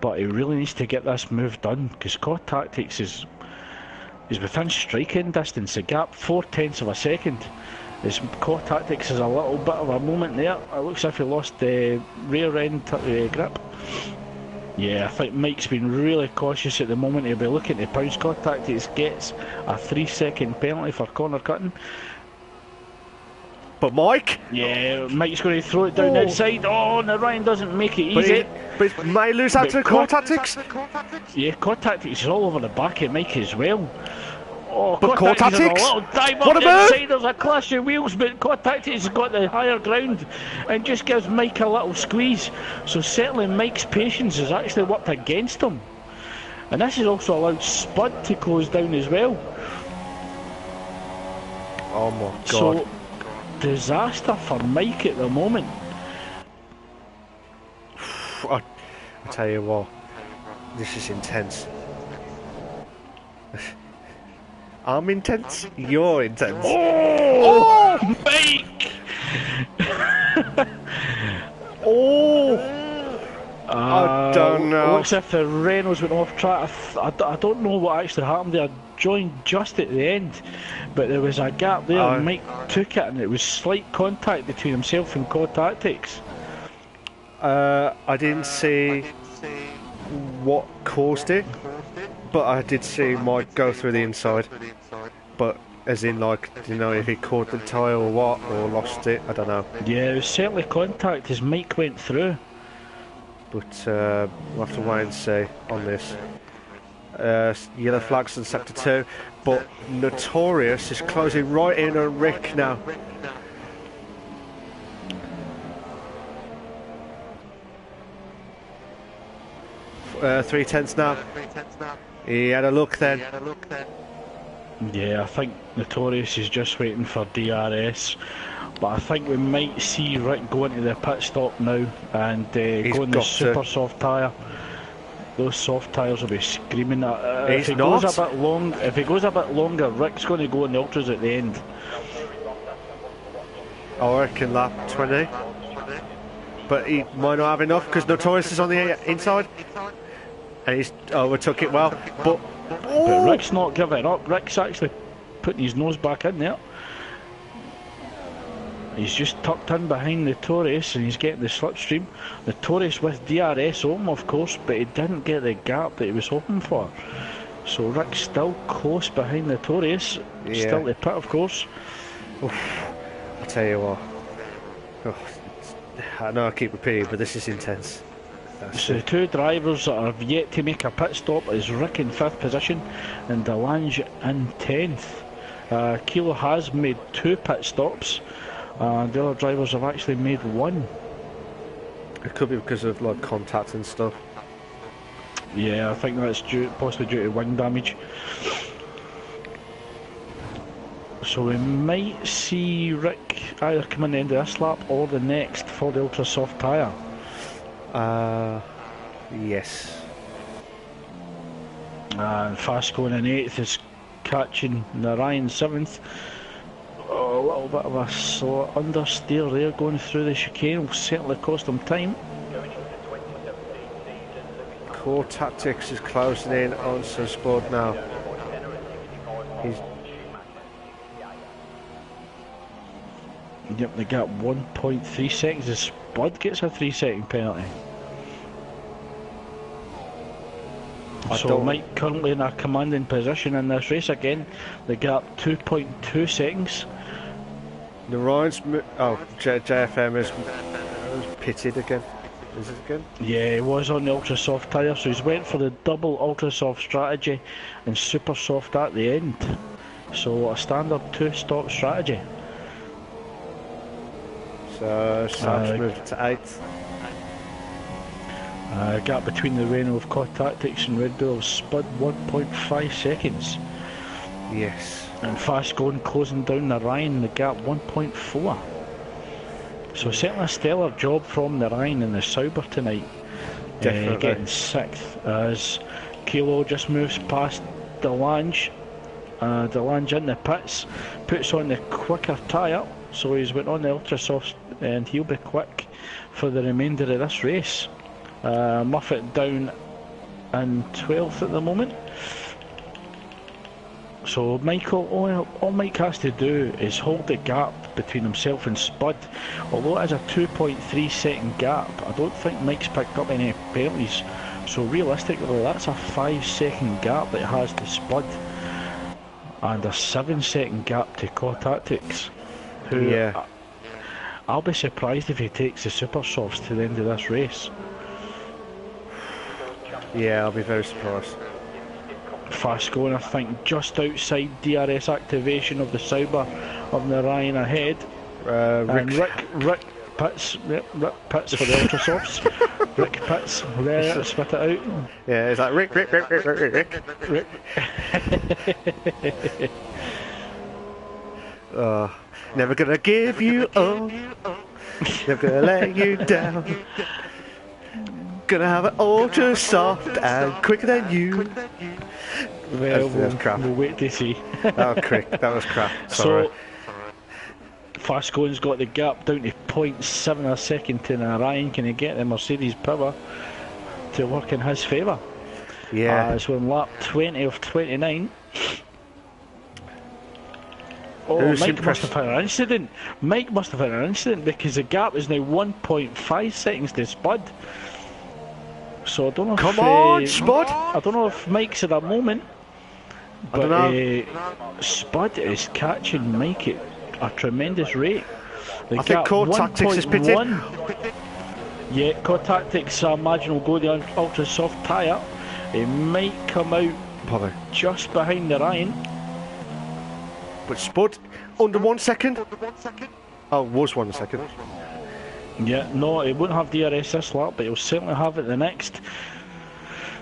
but he really needs to get this move done because Cod Tactics is within striking distance. The gap 0.4 of a second. His Cod Tactics is a little bit of a moment there. It looks as if he lost the rear end grip. Yeah, I think Mike's been really cautious at the moment. He'll be looking to pounce. Cod Tactics gets a 3-second penalty for corner cutting. But Mike? Yeah, Mike's going to throw it down the outside. Oh, Narayan doesn't make it easy. But he may lose out to Cod Tactics. Yeah, Cod Tactics is all over the back of Mike as well. Oh, But Core Tactics is a Tactics? little dive What up a the move! inside. There's a clash of wheels, but Core Tactics has got the higher ground and just gives Mike a little squeeze. So certainly Mike's patience has actually worked against him. And this has also allowed Spud to close down as well. Oh my god. So, disaster for Mike at the moment. I tell you what, this is intense. I'm intense, you're intense. Oh, Mike! Oh! I don't know. Looks as if the Reynolds went off track. I don't know what actually happened there. I joined just at the end, but there was a gap there. And Mike took it, and it was slight contact between himself and Core Tactics. I didn't see what caused it, but I did see Mike go through the inside. But as in, like, you know, if he caught the tyre or what, or lost it, I don't know. Yeah, it was certainly contact as Mike went through. But we'll have to wait and see on this. Yellow flags in sector 2, but Notorious is closing right in on Rick now. Three tenths now. He had a look then. Yeah, I think Notorious is just waiting for DRS. But I think we might see Rick go into the pit stop now and go in the super soft tyre. Those soft tyres will be screaming. If it goes a bit longer, Rick's going to go in the ultras at the end. I reckon lap 20. But he might not have enough because Notorious is on the inside. And he's overtook it well. But Rick's not giving up. Rick's actually putting his nose back in there. He's just tucked in behind Notorious and he's getting the slipstream. Notorious with DRS on him, of course, but he didn't get the gap that he was hoping for. So Rick's still close behind Notorious. Yeah. Still the pit, of course. Oof. I'll tell you what. I know I keep repeating, but this is intense. So the two drivers that have yet to make a pit stop is Rick in 5th position and Delange in 10th. Kilo has made 2 pit stops. The other drivers have actually made 1. It could be because of like contact and stuff. Yeah, I think that's possibly due to wing damage. So we might see Rick either come in the end of this lap or the next for the ultra soft tyre. Yes. And Fasco in 8th is catching Narayan 7th. Oh, a little bit of a slow understeer there going through the chicane will certainly cost him time. Core Tactics is closing in on Spud now. Yep, they got 1.3 seconds as Spud gets a 3-second penalty. So Mike currently in a commanding position in this race again. They got 2.2 seconds. The Ryan's JFM is pitted again. Is it again? Yeah, he was on the ultra soft tyre, so he's went for the double ultra soft strategy and super soft at the end. So a standard 2-stop strategy. So Sam's moved to 8th. Gap between the Renault of Core Tactics and Red Bull Spud 1.5 seconds. Yes. And fast going, closing down the Ryan, the gap 1.4. So certainly a stellar job from the Ryan in the Sauber tonight. Definitely. Getting 6th as Kilo just moves past Delange. Delange in the pits, puts on the quicker tyre, so he's went on the ultra soft and he'll be quick for the remainder of this race. Muffet down in 12th at the moment. So Michael, all Mike has to do is hold the gap between himself and Spud. Although it is a 2.3 second gap, I don't think Mike's picked up any penalties. So realistically, that's a 5-second gap that he has to Spud, and a 7-second gap to Core Tactics. Who, yeah. I'll be surprised if he takes the super softs to the end of this race. Yeah, I'll be very surprised. Fast going, I think, just outside DRS activation of the Sauber of Narayan ahead. And Rick Pitts, yep, Rick Pitts for the ultra softs. Rick Pitts, there, spit it out. Yeah, it's like Rick. Never gonna give you up, never gonna let you down. Gonna have it ultra soft and quicker than you. Well, that's crap. We'll wait to see. Oh, that was crap. Sorry. So, Fast going's got the gap down to 0.7 a second to Narayan. Can he get the Mercedes power to work in his favour? Yeah. So in lap 20 of 29. Oh, Mike must have had an incident. Mike must have had an incident because the gap is now 1.5 seconds to Spud. So I don't know. Come on, Spud! I don't know if Mike's at a moment, but Spud is catching Mike at a tremendous rate. I think Core Tactics is pitted. Yeah, Core Tactics, I imagine, will go the ultra soft tyre. It might come out just behind the Ryan. But Spud, under 1 second. Oh, was 1 second. Yeah, no, he won't have DRS this lap, but he'll certainly have it the next.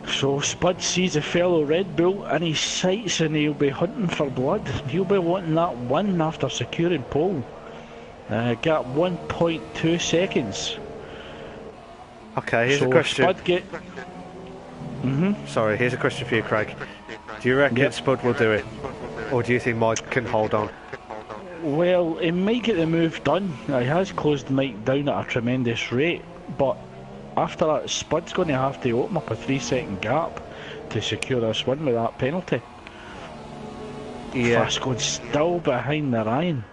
So Spud sees a fellow Red Bull in his sights and he'll be hunting for blood. He'll be wanting that win after securing pole. Gap 1.2 seconds. Okay, here's a question. Spud Sorry, here's a question for you, Craig. Do you reckon Spud will do it? Or do you think Mike can hold on? Well, he might get the move done. He has closed Mike down at a tremendous rate, but after that, Spud's going to have to open up a 3-second gap to secure this win with that penalty. Yeah. Fast going still behind Narayan.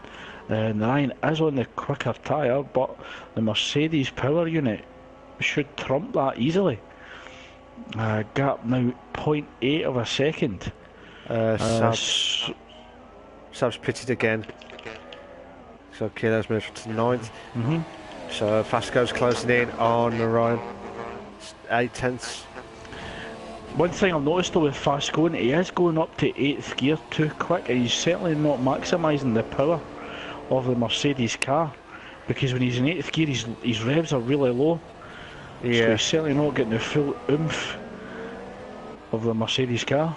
Narayan is on the quicker tyre, but the Mercedes power unit should trump that easily. Gap now 0.8 of a second. Sab's pitted again. So Kilo's moved to 9th. So Fasco's closing in on Narayan. 8/10. One thing I've noticed though with Fast going, he is going up to 8th gear too quick, and he's certainly not maximising the power of the Mercedes car, because when he's in 8th gear his revs are really low. Yeah. So he's certainly not getting the full oomph of the Mercedes car.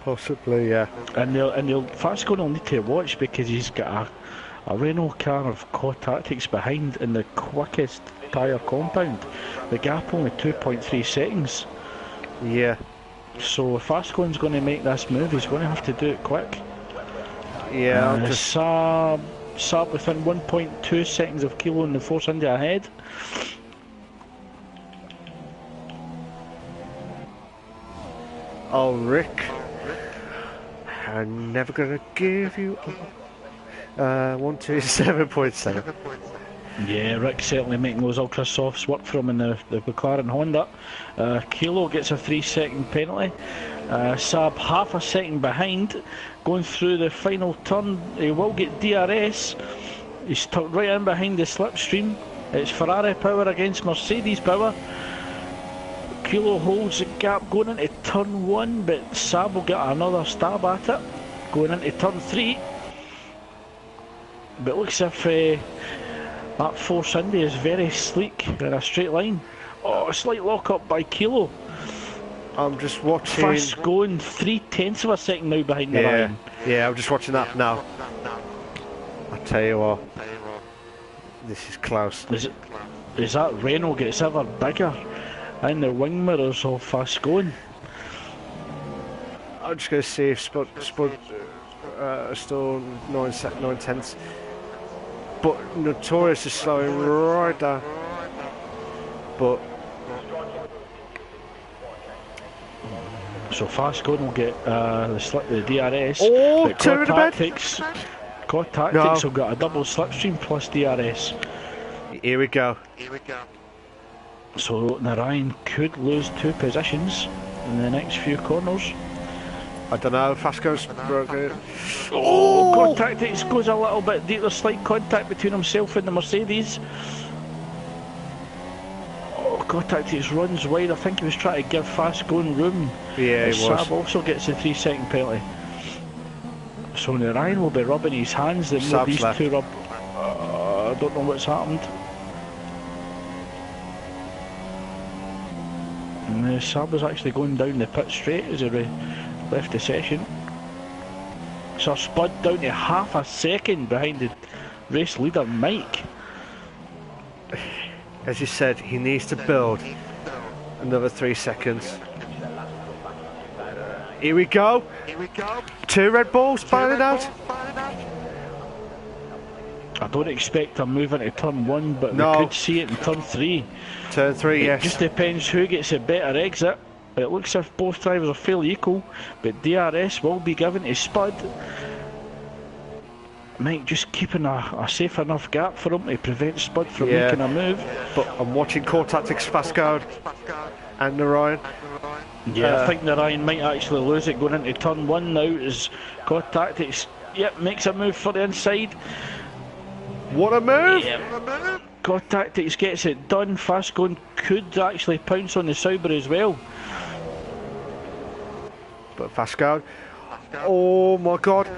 Possibly, yeah. And they'll Fast going will need to watch, because he's got a Renault car of Core Tactics behind in the quickest tyre compound. The gap only 2.3 seconds. Yeah. So if Fast going's going to make this move, he's going to have to do it quick. Yeah, Saab within 1.2 seconds of Kilo in the Force India ahead. Oh, Rick. I'm never gonna give you 127.7. Yeah, Rick certainly making those ultra softs work for him in the McLaren Honda. Kilo gets a 3-second penalty. Saab half a second behind, going through the final turn. He will get DRS. He's tucked right in behind the slipstream. It's Ferrari power against Mercedes power. Kilo holds the gap going into turn 1, but Saab will get another stab at it going into turn 3. But it looks as if that Force India is very sleek in a straight line. Oh, a slight lock up by Kilo. I'm just watching. Fast going 3/10 of a second now behind the Ryan. Yeah, I'm just watching that now. I tell you what, this is close. Is that Renault gets ever bigger in the wing mirrors of Fast going? I'm just going to see if Spud still 9/10. But Notorious is slowing right down. But so Fast going will get the DRS. Oh, but turn the bed. Core Tactics will get a double slipstream plus DRS. Here we go. So Narayan could lose 2 positions in the next few corners. I don't know, Fasco's broken. Oh, Core Tactics goes a little bit deep. There's slight contact between himself and the Mercedes. Oh, God, Tactics runs wide. I think he was trying to give Fast Going room. Yeah, he was. Sab also gets the 3-second penalty. So Ryan will be rubbing his hands. Then Sab's these left. two rub. I don't know what's happened. And Sab was actually going down the pit straight as he left the session. So Spud down to half a second behind the race leader Mike. As you said, he needs to build another 3 seconds. Here we go. 2 Red Bulls burning out. I don't expect a move into turn 1, but No. we could see it in turn 3. Turn 3, It yes. just depends who gets a better exit. It looks as if both drivers are fairly equal, but DRS will be given to Spud. Mike just keeping a safe enough gap for him to prevent Spud from Yeah. making a move. But I'm watching Core Tactics Fastguard and Narayan. Yeah, I think Ryan might actually lose it going into turn 1 now as God Tactics, yep, makes a move for the inside. What a move! Yep. God Tactics gets it done. Fast Going could actually pounce on the Sauber as well. But Fastguard. Oh my god.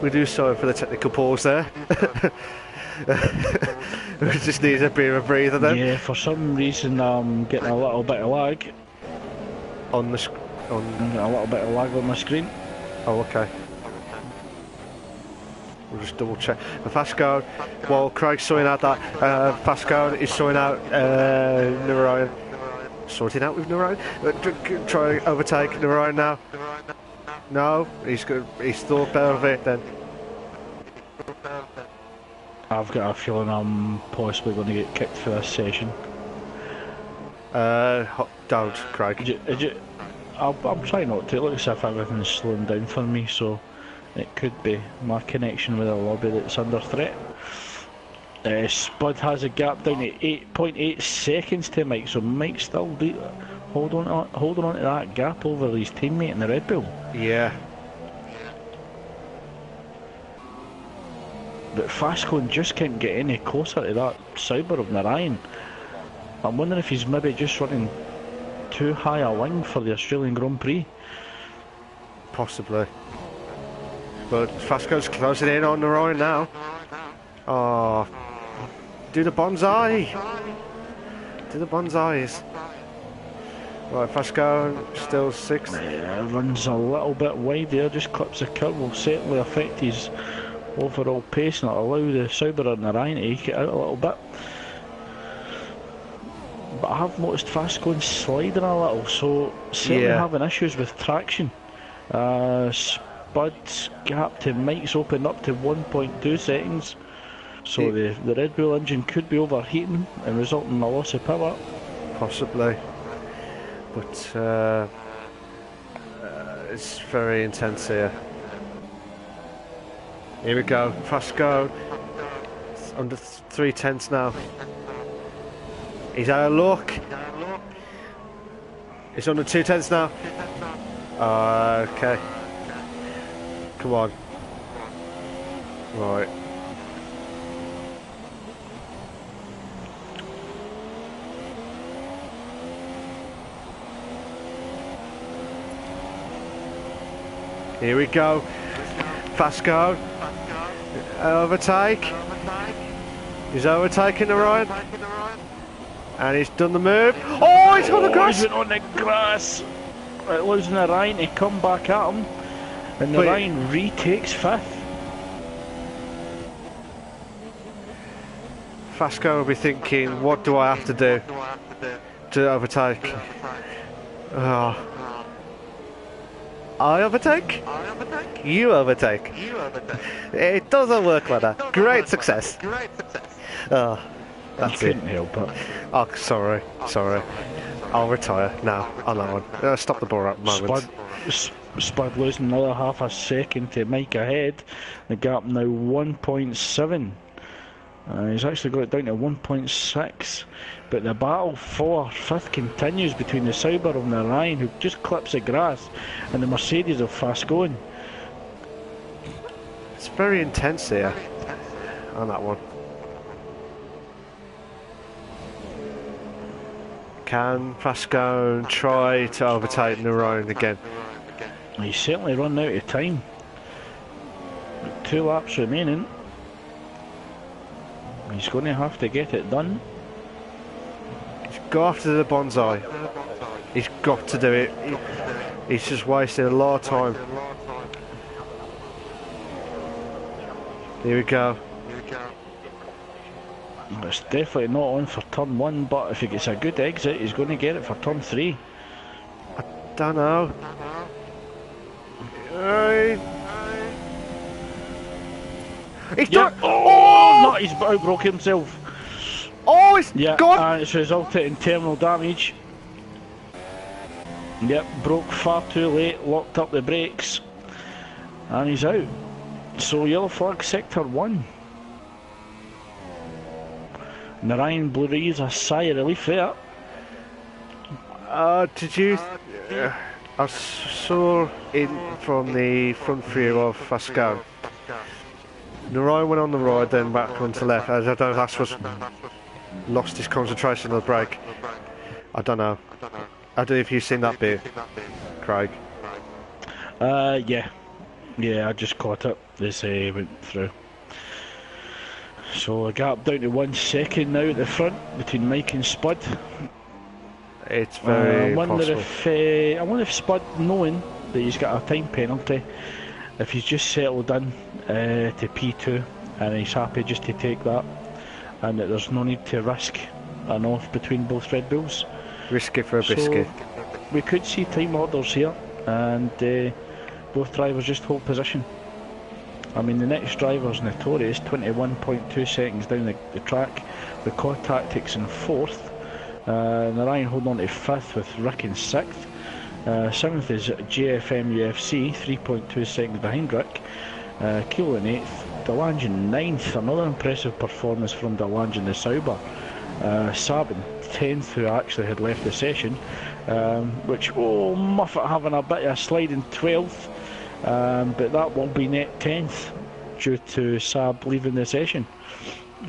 We do sorry for the technical pause there. We just need a bit of a breather then. Yeah, for some reason I'm getting a little bit of lag. On the I'm getting a little bit of lag on my screen. Oh, okay. We'll just double check. The Fastguard, while Craig's sorting out that, Fastguard is sorting out Narayan. Sorting out with Narayan? Try to overtake Narayan now. No, he's thought better of it then. I've got a feeling I'm possibly going to get kicked for this session. Don't, Craig. I'm trying not to. It looks as if everything's slowing down for me, so it could be my connection with the lobby that's under threat. Spud has a gap down to 8.8 seconds to Mike, so Mike still holding on to that gap over his teammate in the Red Bull. Yeah. But Fastcone just can't get any closer to that Sauber of Narayan. I'm wondering if he's maybe just running too high a wing for the Australian Grand Prix. Possibly. But Fastguard's closing in on Narayan now. Oh. Do the bonsai. Do the bonsais. Right, Fastguard still 6th. Yeah, runs a little bit wide there, just clips the curve, will certainly affect his overall pace and it'll allow the Sauber and Narayan to eke it out a little bit. But I have noticed Fastcone sliding a little, so certainly having issues with traction. Spud's gap to Mike's opened up to 1.2 seconds. So the Red Bull engine could be overheating and resulting in a loss of power. Possibly. But it's very intense here. Here we go, fast go. It's under 3/10 now. He's out of luck. He's under 2/10 now. Okay. Come on. Right. Here we go. Fast go. Overtake. He's overtaking the Ryan. And he's done the move. Oh, he's on the grass. He's on the grass. Losing the Ryan to come back at him. And the Ryan retakes 5th. Fasco will be thinking, what do I have to do to overtake? Oh. I overtake? You overtake. It doesn't work like that. Great success. Oh, that's it. Couldn't help it. Oh, sorry. I'll retire now on that one. Stop the ball at the moment. Spud losing another half a second to Mike ahead. The gap now 1.7. He's actually got it down to 1.6, but the battle for 5th continues between the Sauber and the Ryan, who just clips the grass, and the Mercedes are fast going. It's very intense here on that one. Can Pascal try to overtake Narone again? He's certainly run out of time. 2 laps remaining. He's going to have to get it done. He's got after the bonsai. He's got to do it. He's just wasted a lot of time. Here we go. It's definitely not on for turn 1, but if he gets a good exit, he's going to get it for turn 3. I don't know. He's done. Oh, no, he's outbroke himself. Oh, it's gone. And it's resulted in terminal damage. Yep, broke far too late, locked up the brakes, and he's out. So yellow flag sector 1. Narayan breathes a sigh of relief there. Did you? I saw in from the front view of Pascal. Narayan went on the right, then back onto the left. I don't know if that's what's lost his concentration on the brake. I don't know. I don't know if you've seen that bit, Craig. Yeah, I just caught up as he went through. So a gap down to 1 second now at the front between Mike and Spud. It's very I wonder possible. if Spud, knowing that he's got a time penalty, if he's just settled in to P2 and he's happy just to take that, and that there's no need to risk an off between both Red Bulls. Risk it for a biscuit. So we could see time orders here, and both drivers just hold position. I mean, the next driver's notorious, 21.2 seconds down the track, with Core Tactics in 4th. Narayan holding on to 5th with Rick in 6th. 7th is JFM UFC, 3.2 seconds behind Rick. Keel in 8th. Delange in 9th, another impressive performance from Delange in the Sauber. Saab in 10th, who actually had left the session, which, Muffet having a bit of a slide in 12th, but that will be net 10th due to Saab leaving the session.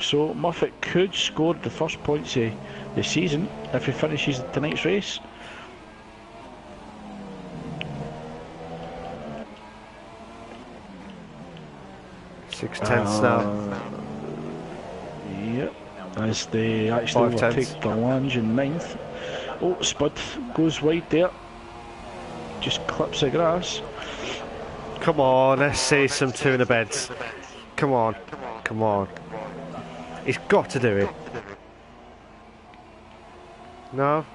So Muffet could score the first points of the season if he finishes tonight's race. Six tenths now. Yep, as they actually overtake Delange in 9th. Oh, Spud goes wide there. Just clips the grass. Come on, let's see some two in the beds. Come on, come on. He's got to do it. No?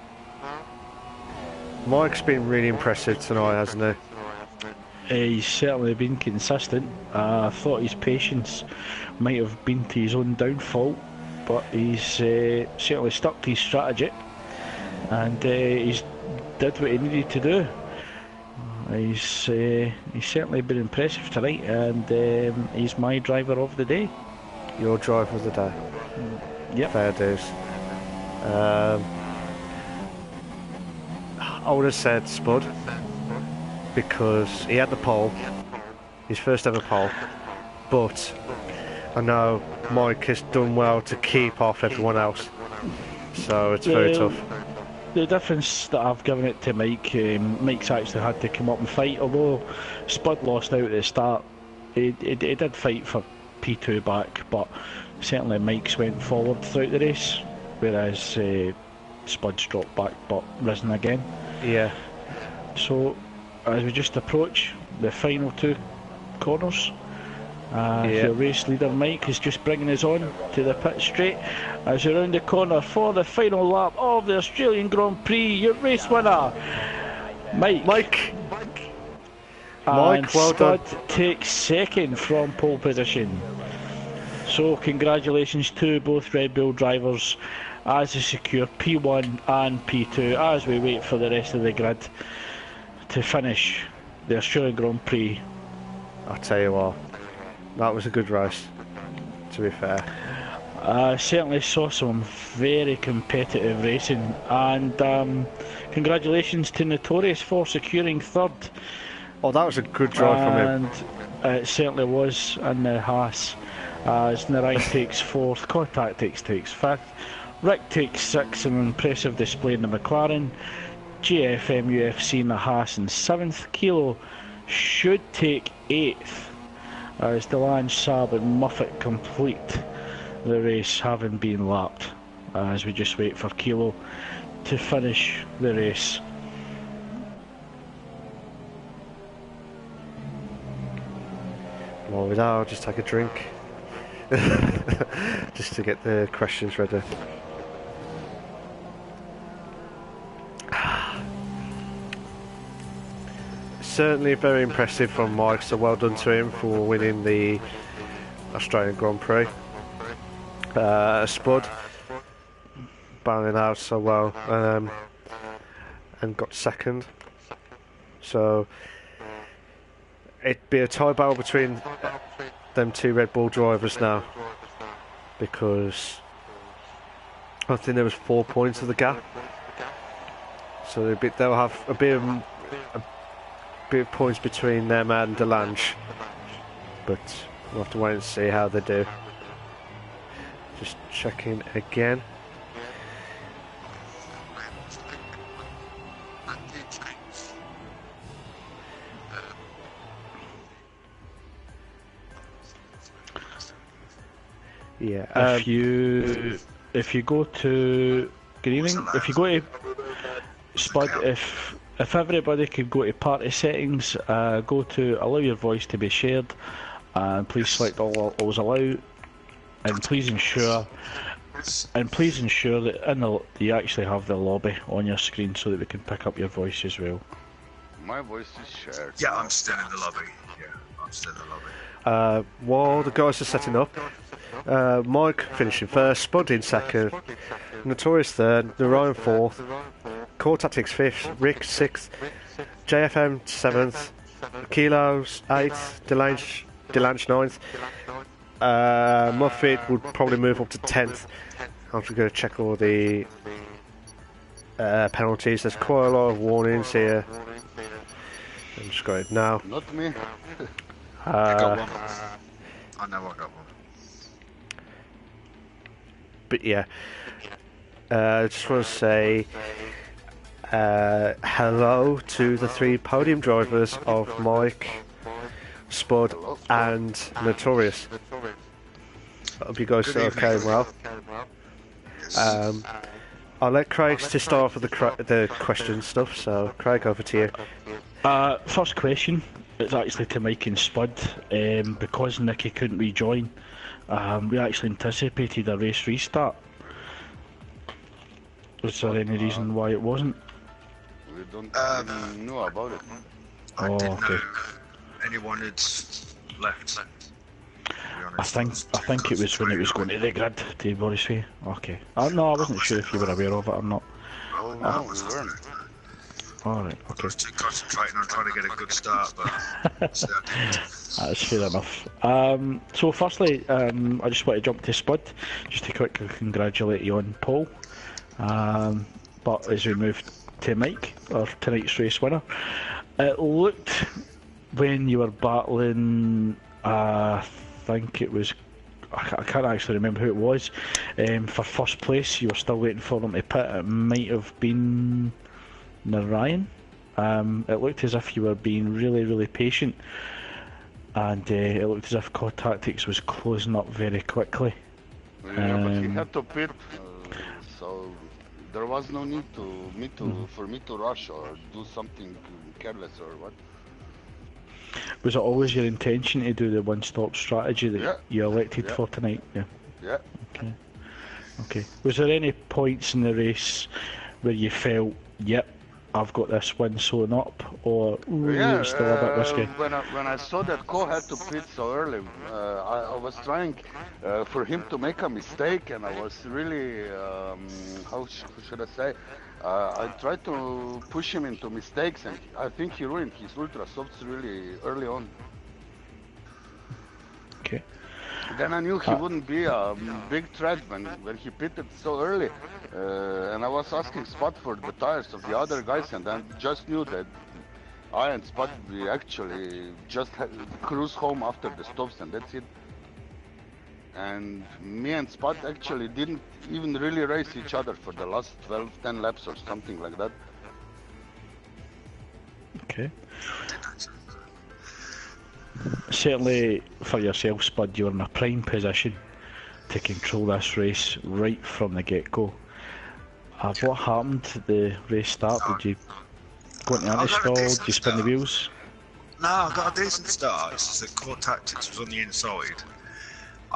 Mike's been really impressive tonight, hasn't he? He's certainly been consistent. I thought his patience might have been to his own downfall, but he's certainly stuck to his strategy, and he's did what he needed to do. He's certainly been impressive tonight, and he's my driver of the day. Your driver of the day. Yep. Fair dues. I would have said Spud, because he had the pole, his first ever pole, but I know Mike has done well to keep off everyone else, so it's very tough. The difference that I've given it to Mike, Mike's actually had to come up and fight, although Spud lost out at the start. He did fight for P2 back, but certainly Mike's went forward throughout the race, whereas Spud's dropped back but risen again. Yeah. So as we just approach the final 2 corners, the race leader Mike is just bringing us on to the pit straight as we round the corner for the final lap of the Australian Grand Prix. Your race winner, Mike, well Spud done. takes 2nd from pole position. So congratulations to both Red Bull drivers as they secure P1 and P2 as we wait for the rest of the grid to finish the Australian Grand Prix. I'll tell you what, that was a good race, to be fair. Certainly saw some very competitive racing, and congratulations to Notorious for securing third. Oh, that was a good drive from him. And it certainly was in the Haas, as Narayan takes fourth, Core Tactics takes fifth, Rick takes sixth, an impressive display in the McLaren, GFM UFC in the Haas in seventh, Kilo should take eighth, as Delange, Saab and Muffet complete the race, having been lapped, as we just wait for Kilo to finish the race. Well, with that, I'll just take a drink. Just to get the questions ready. Certainly very impressive from Mike, so well done to him for winning the Australian Grand Prix. Spud battling out so well, and got second. So it'd be a tie battle between them two Red Bull drivers now, because I think there was 4 points of the gap. So they'll have a bit of points between them and Delange, but we'll have to wait and see how they do. Just checking again. Yeah. If you go to good evening, if you go to Spud, if everybody could go to party settings, go to allow your voice to be shared, and please select always allow, and please ensure that you actually have the lobby on your screen so that we can pick up your voice as well. My voice is shared. Yeah, I'm still in the lobby. Yeah, I'm still in the lobby. While the guys are setting up, Mike finishing first, Spud in second, Notorious third, Narayan fourth, Core Tactics fifth, Rick sixth, JFM seventh, Kilos eighth, Delange ninth. Muffet would probably move up to 10th. I'm just going to check all the penalties. There's quite a lot of warnings here. I'm just going now. Not me. I got one. I know I got one. But yeah, I just want to say hello to the three podium drivers of Mike, Spud and Notorious. I hope you guys are okay and well. I'll let Craig to start off with the question stuff, so Craig, over to you. First question, it's actually to Mike and Spud. Because Nicky couldn't rejoin, we actually anticipated a race restart. Was there any reason why it wasn't? We don't even know about it. I didn't know anyone had left. I think it was when it was going to the grid, to be honest with you. Okay. No, I wasn't sure if you were aware of it or not. Oh no, we weren't. Alright, I okay. was too concentrating on trying to get a good start, but That's fair enough. So firstly, I just want to jump to Spud, just to quickly congratulate you on pole. But as we move to Mike, or tonight's race winner, it looked when you were battling, I think it was, I can't actually remember who it was, for first place. You were still waiting for them to pit. It might have been Narayan. It looked as if you were being really patient, and it looked as if Core Tactics was closing up very quickly. Yeah, but he had to pit, so there was no need for me to rush or do something careless or what. Was it always your intention to do the one-stop strategy that you elected for tonight? Yeah. Yeah. Okay. Was there any points in the race where you felt, yep, I've got this win sewn up, or it's still a bit risky? When I saw that Ko had to pit so early, I was trying for him to make a mistake, and I was really, how should I say? I tried to push him into mistakes, and I think he ruined his ultra softs really early on. Okay. Then I knew he wouldn't be a big threat when he pitted so early. And I was asking Spot for the tires of the other guys, and I just knew that I and Spot, we actually just cruise home after the stops, and that's it. And me and Spot actually didn't even really race each other for the last 10 laps or something like that. Okay. Certainly for yourself, Spud, you're in a prime position to control this race right from the get-go. What happened at the race start? Did you go into anti-stall? Did you spin the wheels? No, I got a decent start. It's just that Core Tactics was on the inside,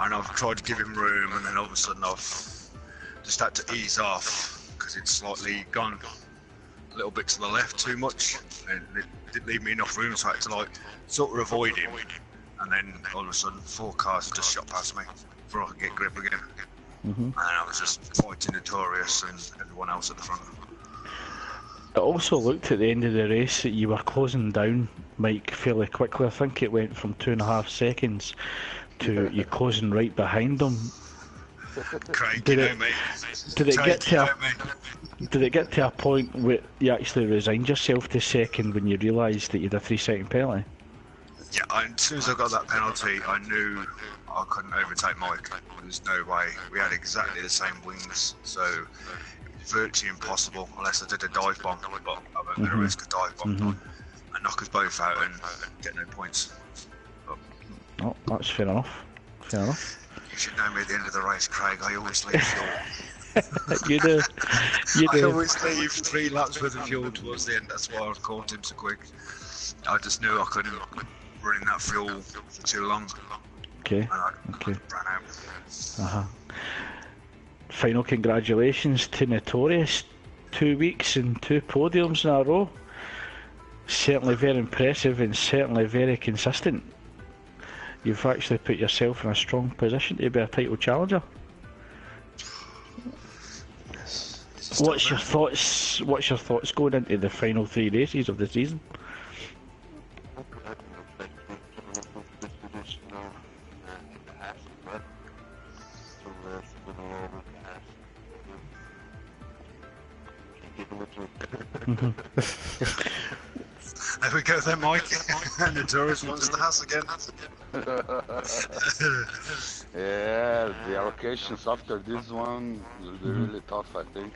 and I've tried to give him room, and then all of a sudden I've just had to ease off because it's slightly gone a little bit to the left too much, and it didn't leave me enough room, so I had to like sort of avoid him, and then all of a sudden 4 cars just shot past me before I could get grip again. And I was just fighting Notorious and everyone else at the front. It also looked at the end of the race that you were closing down Mike fairly quickly. I think it went from 2.5 seconds to you closing right behind him. Craig, Did you it- know me. Did it Craig, get you to know a, me. did it get to a point where you actually resigned yourself to second when you realised that you had a 3-second penalty? Yeah, and as soon as I got that penalty, I knew I couldn't overtake Mike. There was no way. We had exactly the same wings, so it was virtually impossible unless I did a dive bomb. But I wasn't going to risk a dive bomb and knock us both out and get no points. But Oh, that's fair enough. Fair enough. you should know me at the end of the race, Craig. I always leave fuel. You do. You I do. always leave 3 laps worth of fuel towards the end. That's why I caught him so quick. I just knew I couldn't run in that fuel for too long. Okay. And I Okay. ran out. Final congratulations to Notorious. 2 weeks and 2 podiums in a row. Certainly very impressive and certainly very consistent. You've actually put yourself in a strong position to be a title challenger. What's your thoughts? What's your thoughts going into the final 3 races of the season? There we go then, Mike. Notorious wants the house again. Yeah, the allocations after this one will be really tough, I think.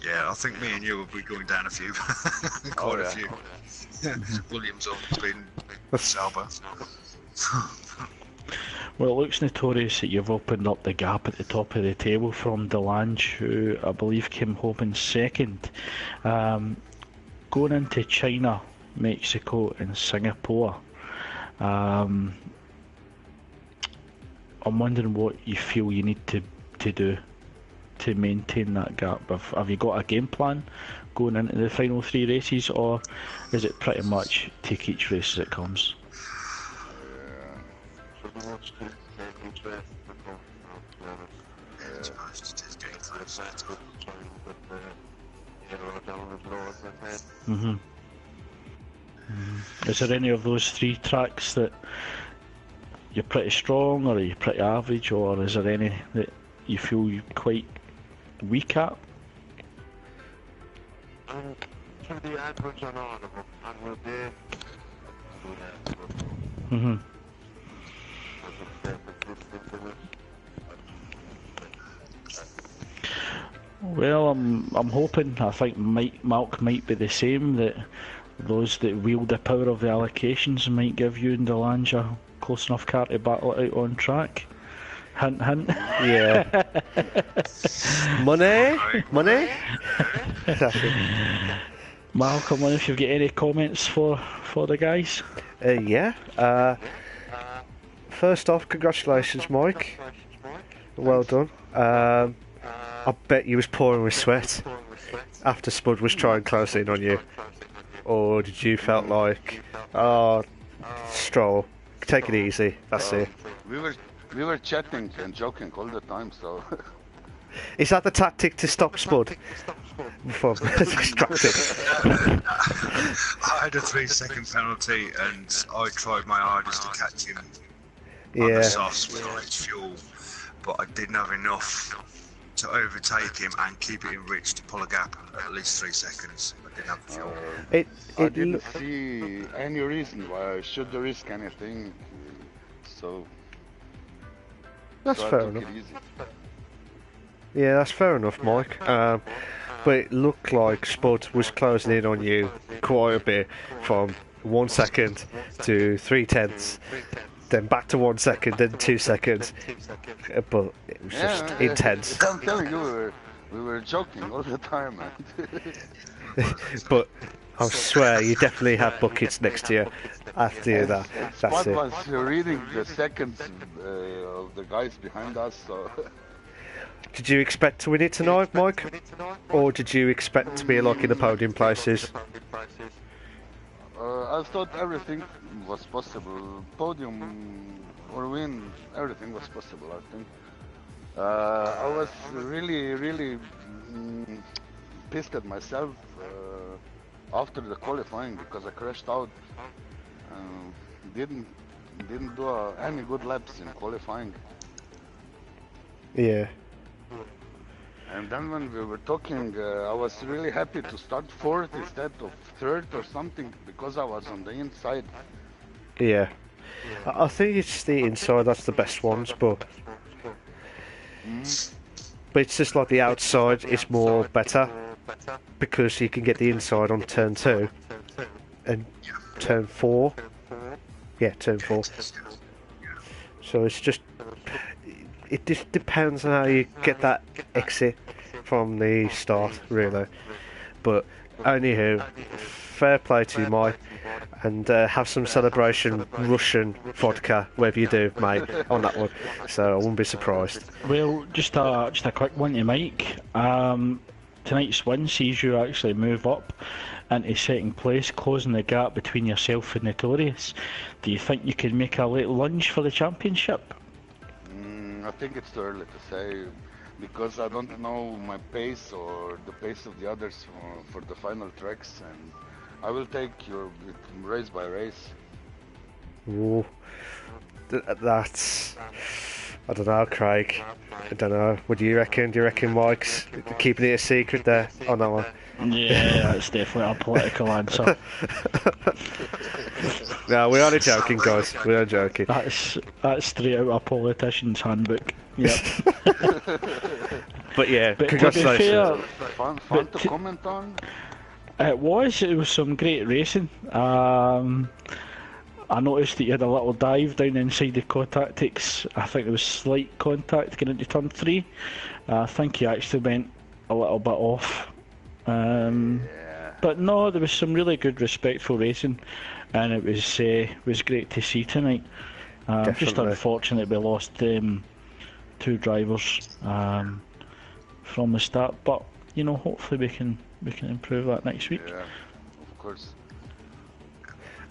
Yeah, I think me and you will be going down a few. Quite a few. Williams always been Sauber. Well, it looks Notorious that you've opened up the gap at the top of the table from Delange, who I believe came home in second. Going into China, Mexico and Singapore, I'm wondering what you feel you need to do to maintain that gap. Have you got a game plan going into the final 3 races, or is it pretty much take each race as it comes? Is there any of those 3 tracks that you're pretty strong, or are you pretty average, or is there any that you feel you're quite weak at? Well, I'm hoping. I think Malk might be the same. That those that wield the power of the allocations might give you and Delange a close enough car to battle it out on track. Hint, hint. Yeah. Money? Malk, I wonder if you've got any comments for the guys. Yeah. First off, congratulations, Mike. Well done. I bet you was pouring with sweat after Spud was trying close in on you. Or did you felt like, oh, Stroll, take it easy, that's it. We were chatting and joking all the time, so... Is that the tactic to stop Spud? Before distracted. I had a 3-second penalty and I tried my hardest to catch him on Yeah. the softs with rich fuel, but I didn't have enough to overtake him and keep it enriched to pull a gap at least 3 seconds. I didn't have the fuel. It I it didn't lo- see any reason why I should risk anything, so that's I fair took enough. it easy. Yeah, that's fair enough, Mike. But it looked like Spud was closing in on you quite a bit from 1 second to 3/10, then back to 1 second, then 2 seconds. But it was just intense. I'm telling you, we were joking all the time, man. But I swear, you definitely have buckets next to you after that. That's Spot it. was reading the seconds of the guys behind us, so Did you expect to win it tonight, Mike? Or did you expect to be like in the podium places? I thought everything was possible. Podium or win, everything was possible, I think. I was really pissed at myself after the qualifying because I crashed out. Didn't do any good laps in qualifying. Yeah. And then when we were talking, I was really happy to start fourth instead of third or something because I was on the inside. Yeah. I think it's the inside that's the best ones, but it's just like the outside is more better because you can get the inside on turn 2 and turn 4. Yeah, turn 4. So it's just it just depends on how you get that exit from the start, really. But anywho, fair play to you, Mike, and have some celebration Russian vodka, whatever you do, mate, on that one. So I wouldn't be surprised. Well, just a quick one to Mike. Tonight's win sees you actually move up into second place, closing the gap between yourself and Notorious. Do you think you could make a late lunge for the championship? I think it's too early to say because I don't know my pace or the pace of the others for the final tracks, and I will take your race by race. Ooh, that's... I don't know, Craig. I don't know. What do you reckon? Do you reckon Mike's keeping it a secret there on that one? Yeah, that's definitely a political answer. No, we're only joking, guys. We are joking. That's straight out of a politician's handbook. Yep. But yeah, But congratulations. to be fair, Fun But to t- comment on. it was some great racing. I noticed that you had a little dive down inside the co-tactics. I think there was slight contact getting into turn 3. I think you actually went a little bit off. But no, there was some really good, respectful racing, and it was great to see tonight. Just Definitely. unfortunate we lost 2 drivers from the start, but you know, hopefully we can improve that next week. Yeah, of course.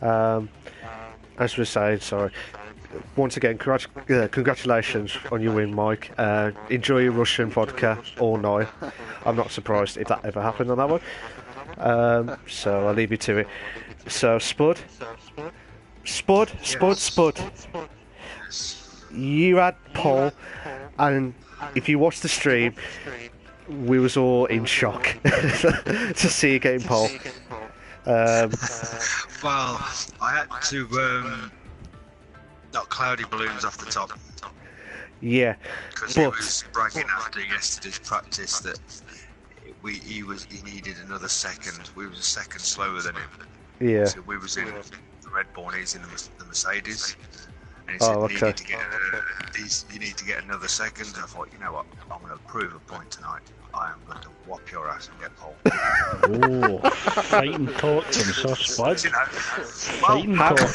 As we saying, sorry. Once again, congratulations on your win, Mike. Enjoy your Russian vodka all night. I'm not surprised if that ever happened on that one. So I'll leave you to it. So Spud. You had Paul, and if you watched the stream, we was all in shock to see you getting Paul. Well, I had to knock cloudy balloons off the top Yeah, because he but was bragging after yesterday's practice that he needed another second. We was a second slower than him. yeah, So we was in the Red Bull, and he's in the Mercedes. And he said, Oh, okay. you need to get another second. I thought, you know what, I'm going to prove a point tonight. I am going to whop your ass and get pole. Oh, fighting talk from Sir Spud. You know, Fighting well, talk.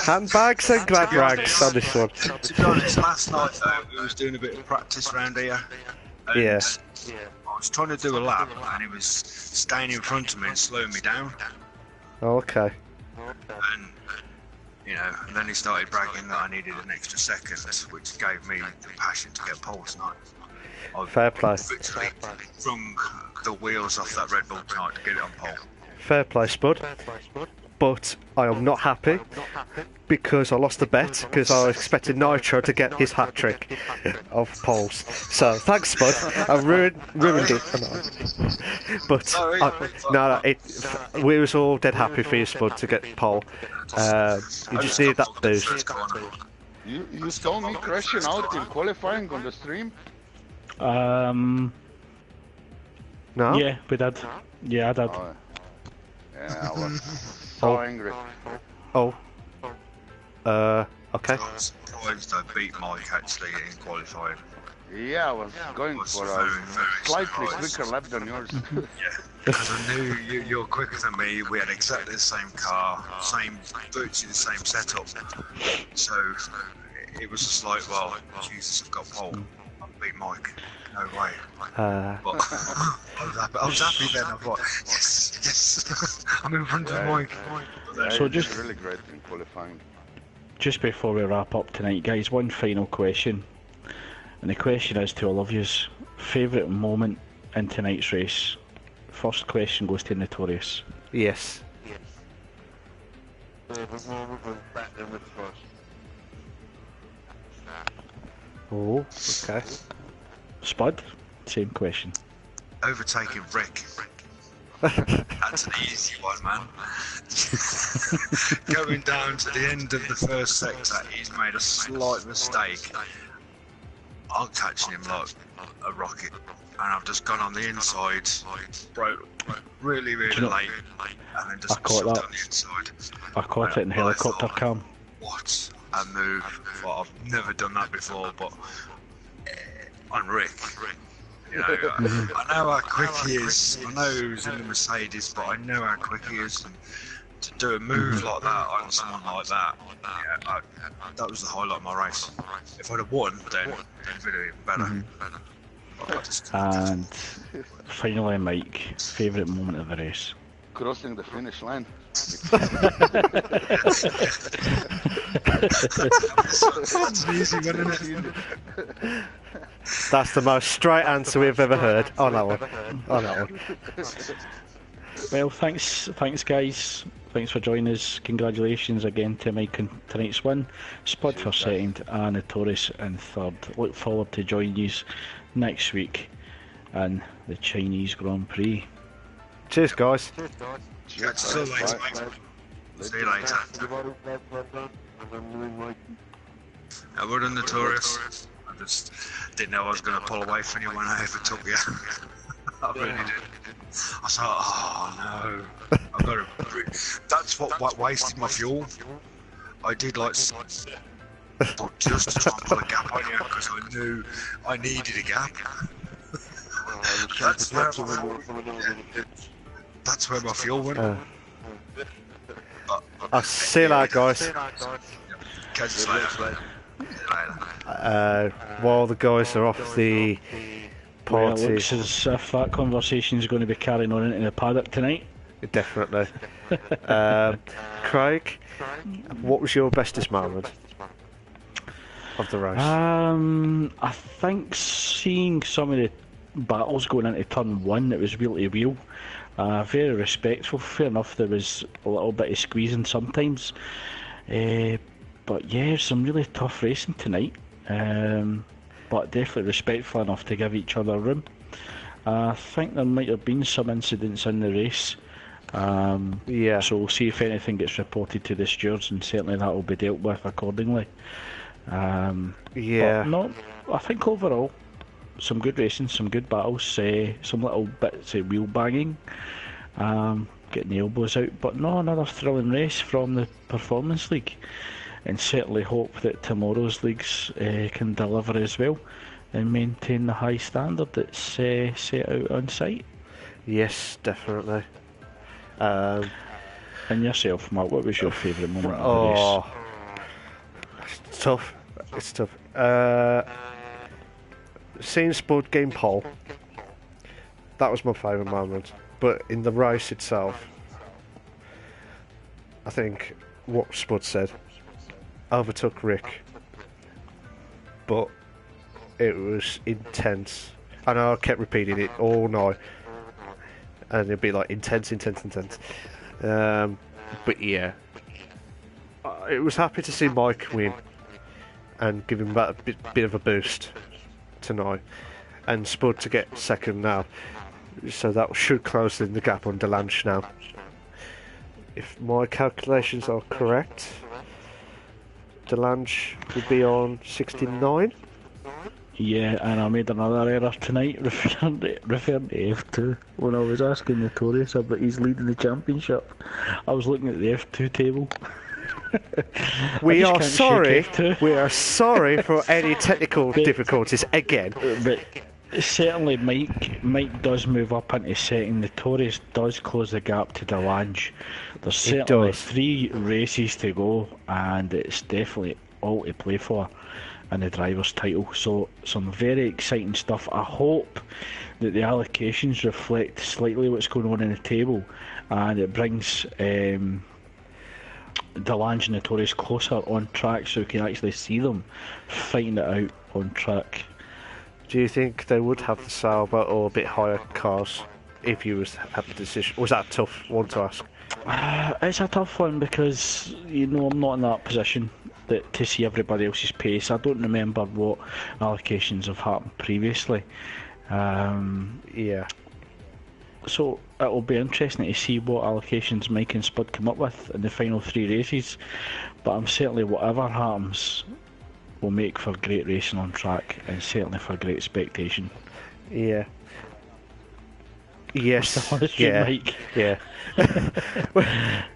handbags and glad rags on this one. to be honest, last night we was doing a bit of practice around here. And Yeah. I was trying to do a lap, and he was staying in front of me and slowing me down. Oh, okay. And you know, and then he started bragging that I needed an extra second, which gave me the passion to get pole tonight. I Fair play. literally wrung the wheels off that Red Bull tonight to get it on pole. Fair play, Spud. but I am not happy because I lost the bet because I was expecting Nitro to get his hat trick of poles. So thanks, Spud. I ruined it. But we was all dead happy for you, Spud, to get pole. You just needed that boost. You saw me crashing out in qualifying on the stream? No? Yeah, we did. Yeah, I did. Yeah, I was so angry. Okay. I was surprised I beat Mike actually in qualifying. Yeah, I was going for a slightly quicker lap than yours. Yeah, because I knew you're quicker than me. We had exactly the same car, virtually the same setup. So it was just like, well, Jesus, I've got pole. I beat Mike. No way. But I was happy then. I thought, yes, I'm in front of Mike. So just really great in qualifying. Just before we wrap up tonight, guys, one final question. And the question is to all of yous, favourite moment in tonight's race? First question goes to Notorious. Yes. Oh, okay. Spud, same question. Overtaking Rick. That's an easy one, man. Going down to the end of the first sector, he's made a slight mistake. I'm catching him like a rocket, and I've just gone on the inside, broke really late, and then just shot on the inside. I caught it in helicopter cam. What a move! Well, I've never done that before, but on Rick. You know, I know how quick he is. I know he's in the Mercedes, but I know how quick he is. And to do a move like that on someone like that, yeah, that was the highlight of my race. If I'd have won, then it'd been better. And finally, Mike, favourite moment of the race? Crossing the finish line. That's an easy one, isn't it? That's the most straight answer we've ever heard on that one. Well, thanks guys. Thanks for joining us. Congratulations again to Mike on tonight's win. Spud for second and Notorious in third. Look forward to joining you next week in the Chinese Grand Prix. Cheers, guys. Catch you later, mate. See you later. Well done, Notorious. I just didn't know I was going to pull away from you when I overtook you. I really did. I thought, oh no, I've got to. That's what wasted my fuel. I did like, but just to try and pull a gap on you because I knew I needed a gap. That's where my fuel went. I'll see you later, guys. Catch you later. While the guys are off the Well, party. it looks as if that conversation is going to be carrying on into the paddock tonight. Definitely. Craig, what was your bestest moment of the race? I think seeing some of the battles going into turn one, it was wheel to wheel. Very respectful. Fair enough, there was a little bit of squeezing sometimes. But yeah, some really tough racing tonight. But definitely respectful enough to give each other room. I think there might have been some incidents in the race. Yeah. So we'll see if anything gets reported to the stewards, and certainly that will be dealt with accordingly. Yeah. But no, I think overall, some good racing, some good battles, some little bits of wheel banging, getting the elbows out. But no, another thrilling race from the Performance League. And certainly hope that tomorrow's leagues can deliver as well and maintain the high standard that's set out on site. Yes, definitely. And yourself, Mark, what was your favourite moment of the race? It's tough. It's tough. Seeing Spud game pole, that was my favourite moment. But in the race itself, I think what Spud said, overtook Rick, but it was intense. I know I kept repeating it all night, and it'd be like intense. But yeah, I was happy to see Mike win and give him that a bit of a boost tonight, and Spud to get second now. So that should close in the gap on Delange now. If my calculations are correct, Delange would be on 69. Yeah, and I made another error tonight referring to F2 when I was asking Notorious about he's leading the championship. I was looking at the F2 table. We are sorry for any technical difficulties again. But certainly Mike does move up into second. Notorious does close the gap to Delange. There's certainly 3 races to go, and it's definitely all to play for in the driver's title. So some very exciting stuff. I hope that the allocations reflect slightly what's going on in the table, and it brings Delange and Notorious closer on track, so we can actually see them fighting it out on track. Do you think they would have the Sauber or a bit higher cars if you was have the decision? Was that a tough one to ask? It's a tough one because, you know, I'm not in that position to see everybody else's pace. I don't remember what allocations have happened previously. Yeah. So it will be interesting to see what allocations Mike and Spud come up with in the final 3 races. But I'm certainly, whatever happens, will make for great racing on track and certainly for great expectation. Yeah. Yes. Yeah. Mike. Yeah.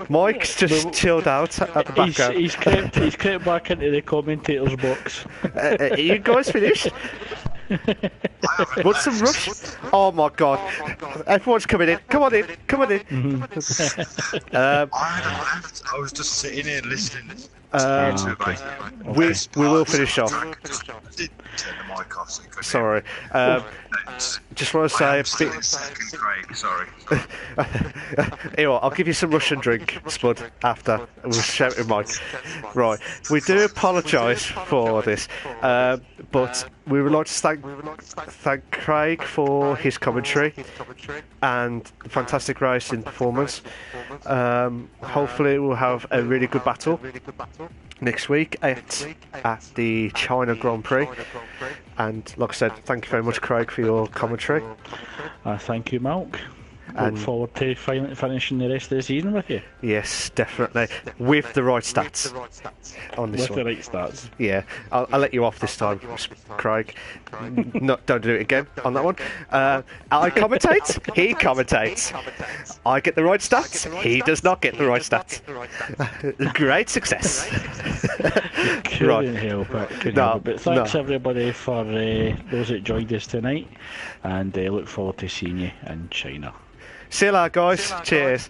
Mike's just chilled out at the background. He's crept back into the commentator's box. Are you guys finished? Want some rush? Oh my god! Everyone's coming in. Come on in. Come on in. I hadn't left. I was just sitting here listening. We will finish off. I did turn the mic off. So you couldn't Sorry. Just want to say a bit. Second, Craig. Sorry. Anyway, I'll give you some Russian drink, Spud, after we'll shout at Mike. Right, we do apologise for this, but we would like to thank Craig for his commentary and fantastic racing performance. Hopefully we'll have a really good battle next week at the China Grand Prix. And like I said, thank you very much, Craig, for your commentary. Thank you, Malk. Look forward to finishing the rest of the season with you. Yes, definitely. With the right stats on this one. With the right stats. Yeah, I'll let you off this time, Craig. No, don't do it again on that one. I commentate, he commentates. I get the right stats, he does not get the right stats. Great success. Couldn't help it. But thanks everybody for those that joined us tonight, and look forward to seeing you in China. See you later, guys. Cheers.